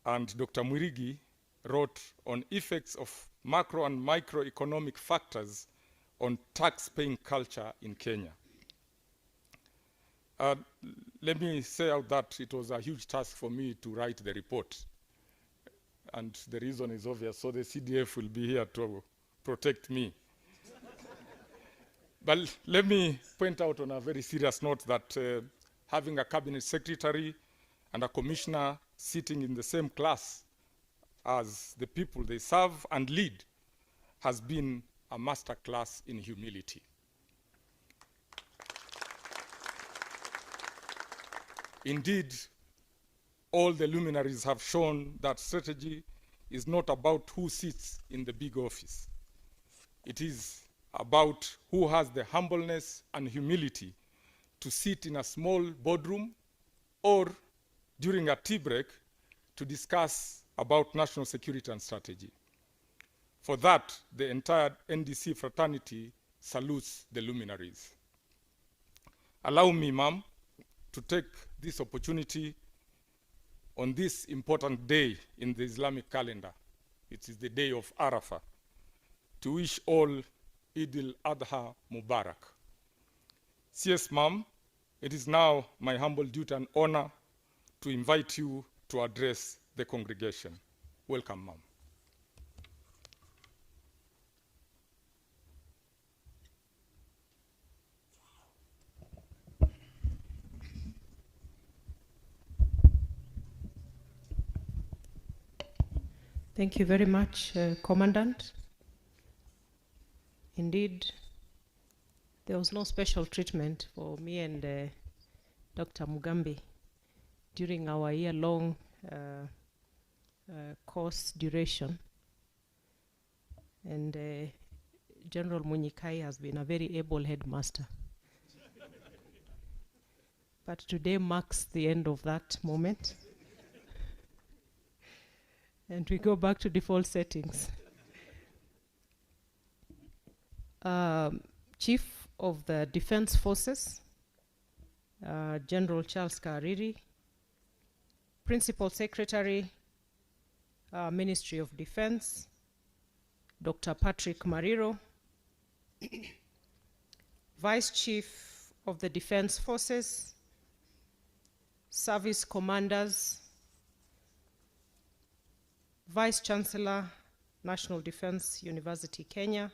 And Dr. Mwirigi wrote on effects of macro and microeconomic factors on tax-paying culture in Kenya. Let me say out that it was a huge task for me to write the report. And the reason is obvious, so the CDF will be here to protect me. But let me point out on a very serious note that having a cabinet secretary and a commissioner sitting in the same class as the people they serve and lead has been a master class in humility. Indeed, all the luminaries have shown that strategy is not about who sits in the big office. It is about who has the humbleness and humility to sit in a small boardroom or during a tea break to discuss about national security and strategy. For that, the entire NDC fraternity salutes the luminaries. Allow me, ma'am, to take this opportunity on this important day in the Islamic calendar. It is the day of Arafah, to wish all Eid al-Adha Mubarak. Yes, ma'am, it is now my humble duty and honor to invite you to address the congregation. Welcome, Ma'am. Thank you very much, Commandant. Indeed, there was no special treatment for me and Dr. Mugambi during our year-long course duration. And General Munyikai has been a very able headmaster. But today marks the end of that moment. And we go back to default settings. Chief of the Defense Forces, General Charles Kariri, Principal Secretary, Ministry of Defense, Dr. Patrick Mariro, Vice Chief of the Defense Forces, Service Commanders, Vice Chancellor, National Defense University, Kenya,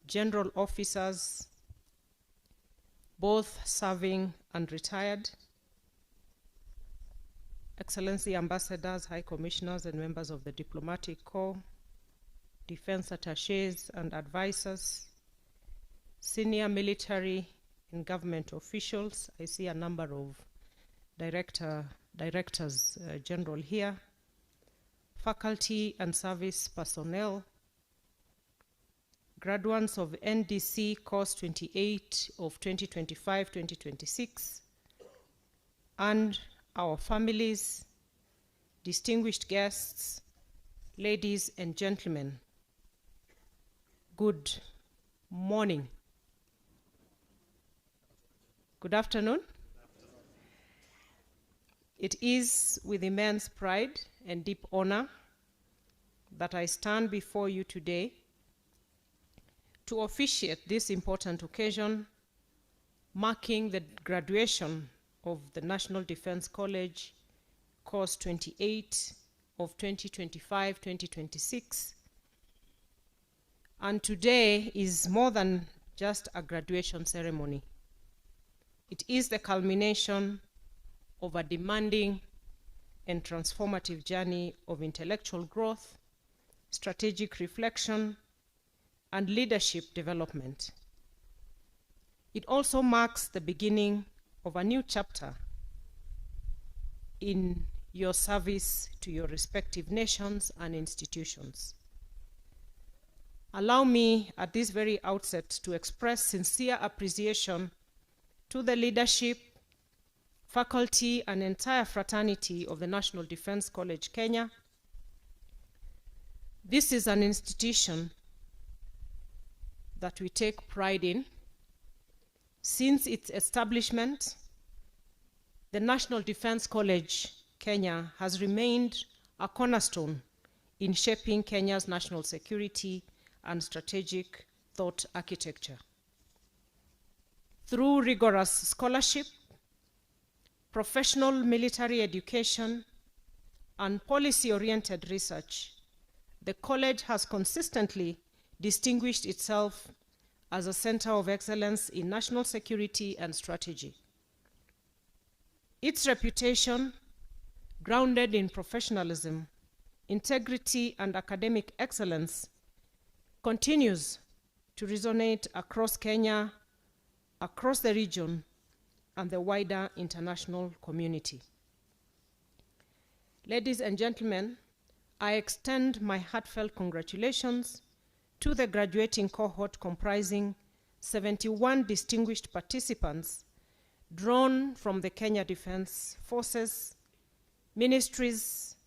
General Officers, both serving and retired, Excellency Ambassadors, High Commissioners, and members of the Diplomatic Corps, Defense Attaches and Advisors, senior military and government officials. I see a number of directors general here, faculty and service personnel, graduates of NDC course 28 of 2025-2026, and our families, distinguished guests, ladies and gentlemen, good morning. Good afternoon. It is with immense pride and deep honor that I stand before you today to officiate this important occasion marking the graduation of the National Defense College course 28 of 2025-2026. And today is more than just a graduation ceremony. It is the culmination of a demanding and transformative journey of intellectual growth, strategic reflection, and leadership development. It also marks the beginning of a new chapter in your service to your respective nations and institutions. Allow me at this very outset to express sincere appreciation to the leadership, faculty, and entire fraternity of the National Defense College, Kenya. This is an institution that we take pride in. Since its establishment, the National Defense College, Kenya, has remained a cornerstone in shaping Kenya's national security and strategic thought architecture. Through rigorous scholarship, professional military education, and policy-oriented research, the college has consistently distinguished itself as a center of excellence in national security and strategy. Its reputation, grounded in professionalism, integrity, and academic excellence, continues to resonate across Kenya, across the region, and the wider international community. Ladies and gentlemen, I extend my heartfelt congratulations to the graduating cohort comprising 71 distinguished participants drawn from the Kenya Defense Forces, ministries,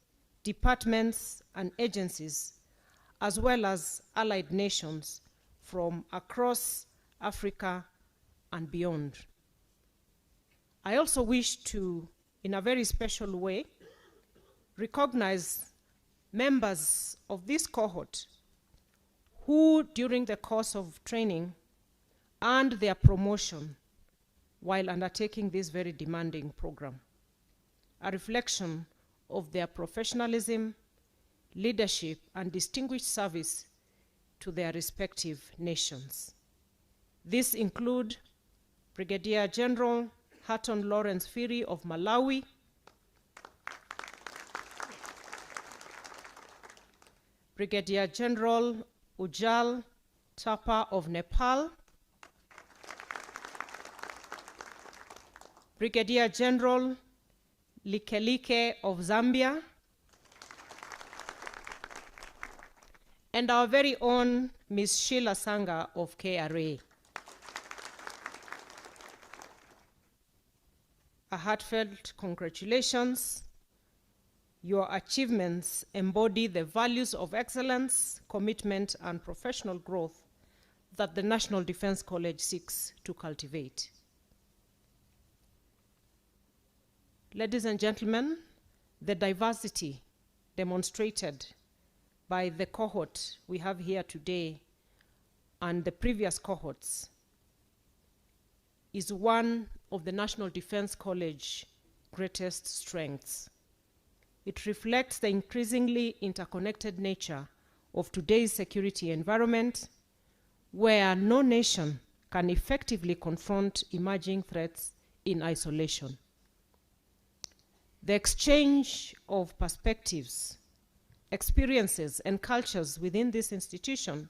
departments, and agencies, as well as allied nations from across Africa and beyond. I also wish to, in a very special way, recognize members of this cohort who, during the course of training, earned their promotion while undertaking this very demanding program. a reflection of their professionalism, leadership, and distinguished service to their respective nations. These include Brigadier General Hatton Lawrence Phiri of Malawi, Brigadier General Ujjal Thapa of Nepal, Brigadier General Likelike of Zambia, and our very own Ms. Sheila Sanga of KRA. A heartfelt congratulations. Your achievements embody the values of excellence, commitment, and professional growth that the National Defense College seeks to cultivate. Ladies and gentlemen, the diversity demonstrated by the cohort we have here today and the previous cohorts is one of the National Defense College's greatest strengths. It reflects the increasingly interconnected nature of today's security environment, where no nation can effectively confront emerging threats in isolation. The exchange of perspectives, experiences, and cultures within this institution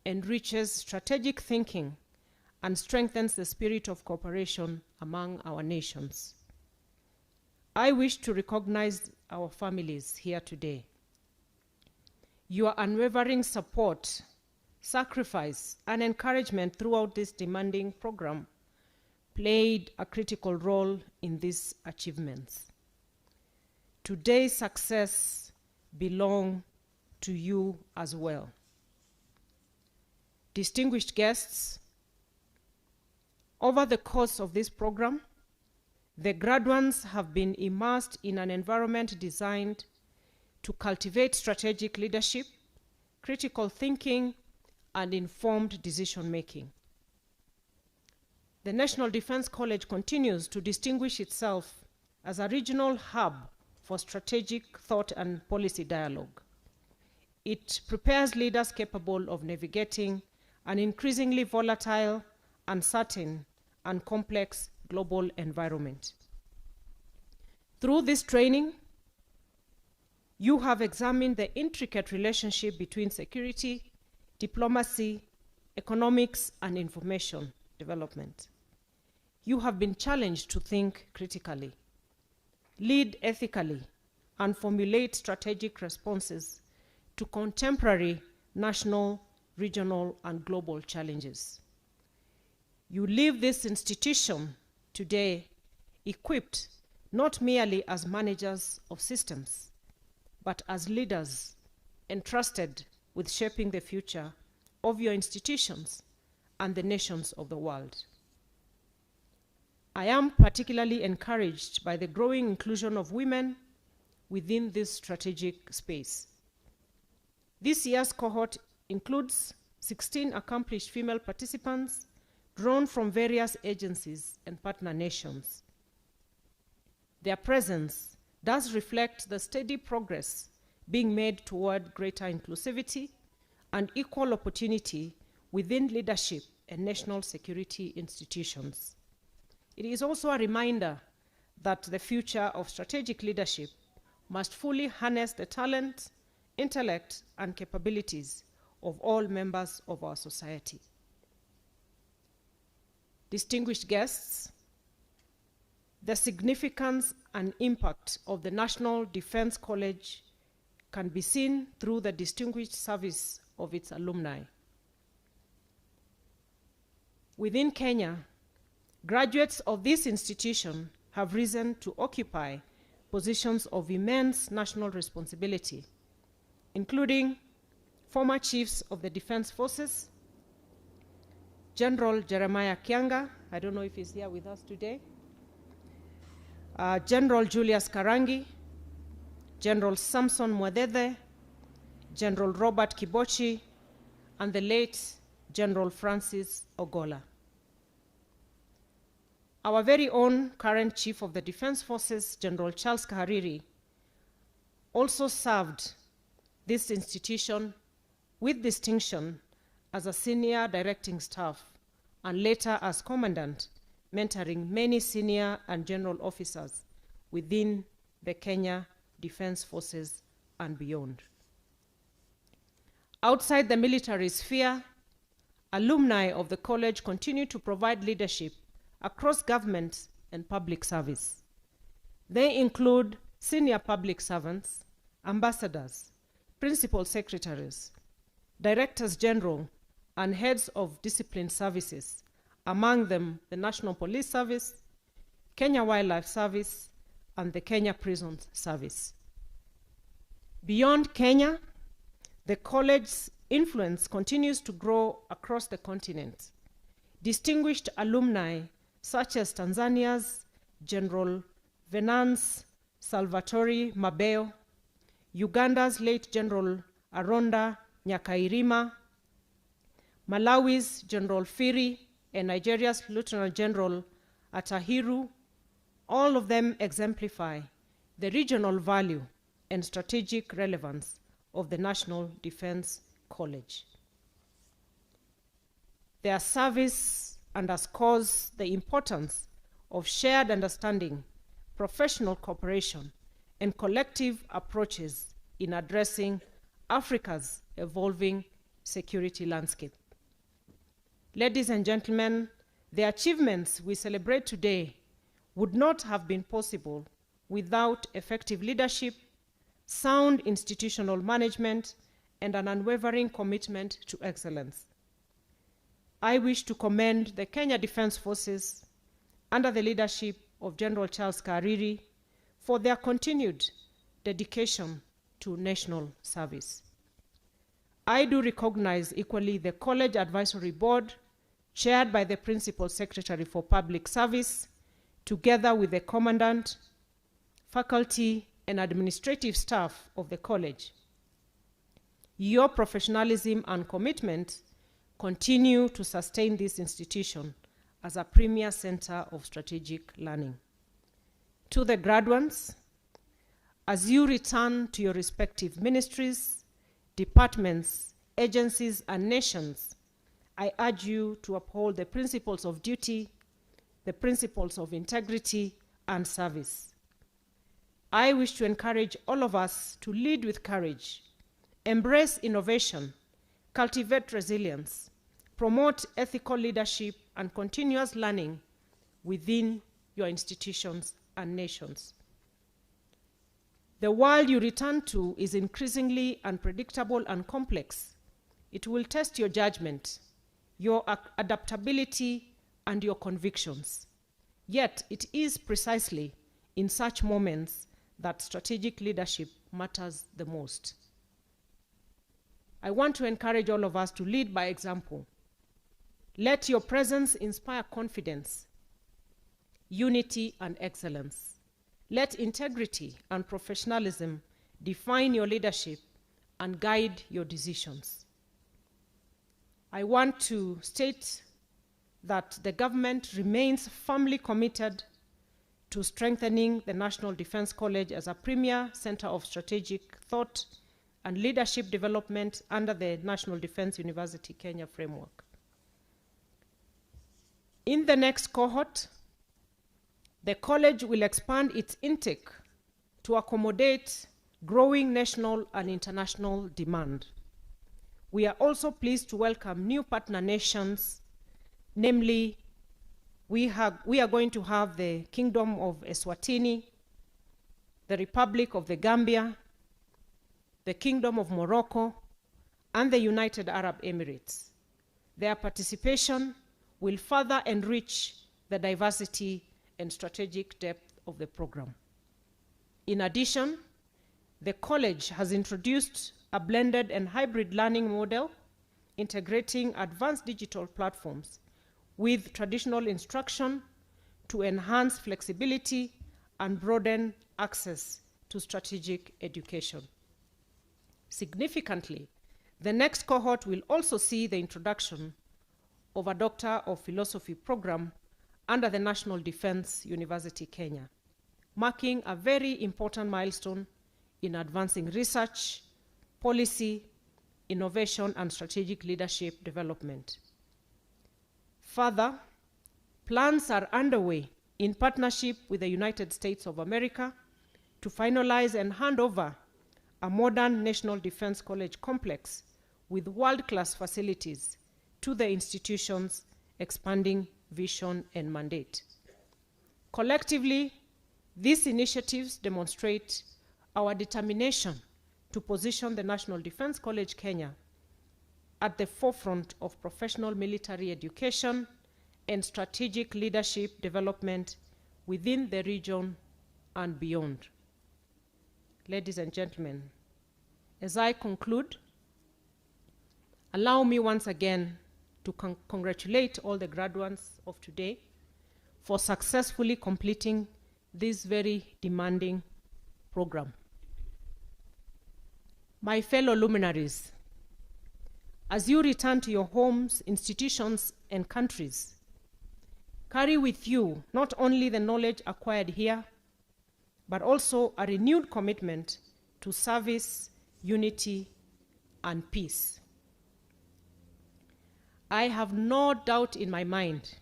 enriches strategic thinking and strengthens the spirit of cooperation among our nations. I wish to recognize our families here today. Your unwavering support, sacrifice, and encouragement throughout this demanding program played a critical role in these achievements. Today's success belongs to you as well. Distinguished guests, over the course of this program, the graduates have been immersed in an environment designed to cultivate strategic leadership, critical thinking, and informed decision-making. The National Defense College continues to distinguish itself as a regional hub for strategic thought and policy dialogue. It prepares leaders capable of navigating an increasingly volatile, uncertain, and complex global environment. Through this training, you have examined the intricate relationship between security, diplomacy, economics, and information development. You have been challenged to think critically, lead ethically, and formulate strategic responses to contemporary national, regional, and global challenges. You leave this institution today equipped not merely as managers of systems, but as leaders entrusted with shaping the future of your institutions and the nations of the world. I am particularly encouraged by the growing inclusion of women within this strategic space. This year's cohort includes 16 accomplished female participants drawn from various agencies and partner nations. Their presence does reflect the steady progress being made toward greater inclusivity and equal opportunity within leadership and national security institutions. It is also a reminder that the future of strategic leadership must fully harness the talent, intellect, and capabilities of all members of our society. Distinguished guests, the significance and impact of the National Defense College can be seen through the distinguished service of its alumni. Within Kenya, graduates of this institution have risen to occupy positions of immense national responsibility, including former chiefs of the Defense Forces, General Jeremiah Kianga, I don't know if he's here with us today, General Julius Karangi, General Samson Mwadede, General Robert Kibochi, and the late General Francis Ogola. our very own current Chief of the Defense Forces, General Charles Kahariri, also served this institution with distinction as a senior directing staff and later as commandant, mentoring many senior and general officers within the Kenya Defense Forces and beyond. Outside the military sphere, alumni of the college continue to provide leadership across government and public service. They include senior public servants, ambassadors, principal secretaries, directors general, and heads of discipline services, among them the National Police Service, Kenya Wildlife Service, and the Kenya Prison Service. Beyond Kenya, the college's influence continues to grow across the continent. Distinguished alumni such as Tanzania's General Venance Salvatore Mabeo, Uganda's late General Aronda Nyakairima, Malawi's General Firi, and Nigeria's Lieutenant General Atahiru, all of them exemplify the regional value and strategic relevance of the National Defense College. Their service underscores the importance of shared understanding, professional cooperation, and collective approaches in addressing Africa's evolving security landscape. Ladies and gentlemen, the achievements we celebrate today would not have been possible without effective leadership, sound institutional management, and an unwavering commitment to excellence. I wish to commend the Kenya Defense Forces under the leadership of General Charles Kahariri for their continued dedication to national service. I do recognize equally the College Advisory Board, chaired by the Principal Secretary for Public Service, together with the Commandant, faculty, and administrative staff of the college. Your professionalism and commitment continue to sustain this institution as a premier center of strategic learning. To the graduates, as you return to your respective ministries, departments, agencies, and nations, I urge you to uphold the principles of duty, the principles of integrity, and service. I wish to encourage all of us to lead with courage, embrace innovation, cultivate resilience, promote ethical leadership, and continuous learning within your institutions and nations. The world you return to is increasingly unpredictable and complex. It will test your judgment, your adaptability, and your convictions. Yet it is precisely in such moments that strategic leadership matters the most. I want to encourage all of us to lead by example. Let your presence inspire confidence, unity, and excellence. Let integrity and professionalism define your leadership and guide your decisions. I want to state that the government remains firmly committed to strengthening the National Defense College as a premier center of strategic thought and leadership development under the National Defense University Kenya framework. In the next cohort, the college will expand its intake to accommodate growing national and international demand. We are also pleased to welcome new partner nations, namely, we are going to have the Kingdom of Eswatini, the Republic of the Gambia, the Kingdom of Morocco, and the United Arab Emirates. Their participation will further enrich the diversity and strategic depth of the program. In addition, the college has introduced a blended and hybrid learning model, integrating advanced digital platforms with traditional instruction to enhance flexibility and broaden access to strategic education. Significantly, the next cohort will also see the introduction of a Doctor of Philosophy program under the National Defense University, Kenya, marking a very important milestone in advancing research, policy, innovation, and strategic leadership development. Further, plans are underway in partnership with the United States of America to finalize and hand over a modern National Defense College complex with world-class facilities to the institution's expanding vision and mandate. Collectively, these initiatives demonstrate our determination to position the National Defense College Kenya at the forefront of professional military education and strategic leadership development within the region and beyond. Ladies and gentlemen, as I conclude, allow me once again to congratulate all the graduates of today for successfully completing this very demanding program. My fellow luminaries, as you return to your homes, institutions, and countries, carry with you not only the knowledge acquired here, but also a renewed commitment to service, unity, and peace. I have no doubt in my mind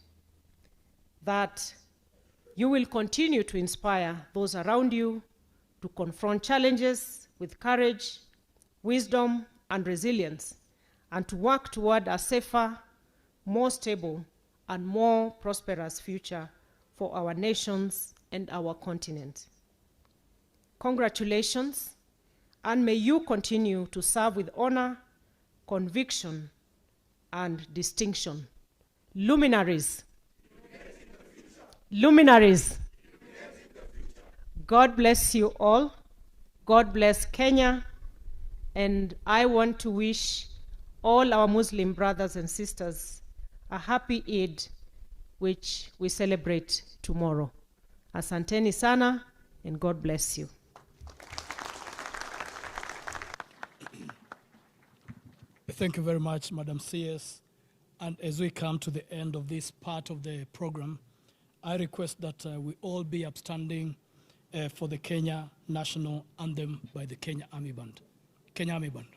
that you will continue to inspire those around you to confront challenges with courage, wisdom, and resilience, and to work toward a safer, more stable, and more prosperous future for our nations and our continent. Congratulations, and may you continue to serve with honor, conviction, and distinction. Luminaries. Luminaries. God bless you all. God bless Kenya. And I want to wish all our Muslim brothers and sisters a happy Eid, which we celebrate tomorrow. Asanteni sana, and God bless you. Thank you very much, Madam CS. And as we come to the end of this part of the program, I request that we all be upstanding for the Kenya National Anthem by the Kenya Army Band. Kenya Army Band.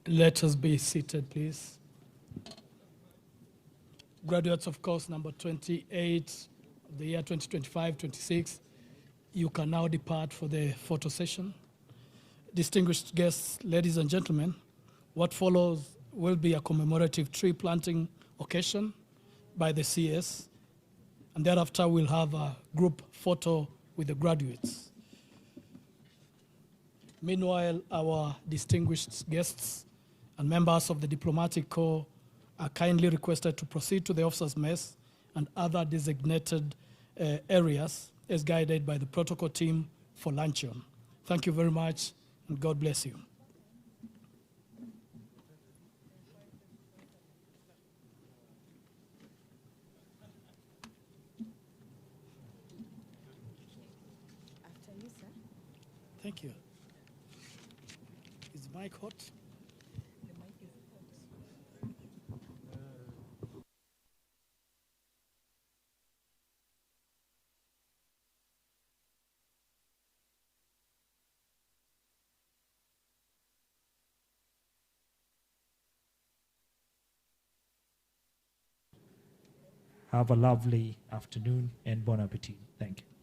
Let us be seated, please. Graduates of course number 28 of the year 2025-26, you can now depart for the photo session. Distinguished guests, ladies and gentlemen, what follows will be a commemorative tree planting occasion by the CS, and thereafter we'll have a group photo with the graduates. Meanwhile, our distinguished guests and members of the diplomatic corps are kindly requested to proceed to the officers' mess and other designated areas as guided by the protocol team for luncheon. Thank you very much, and God bless you. Thank you. Is the mic hot? Have a lovely afternoon and bon appetit. Thank you.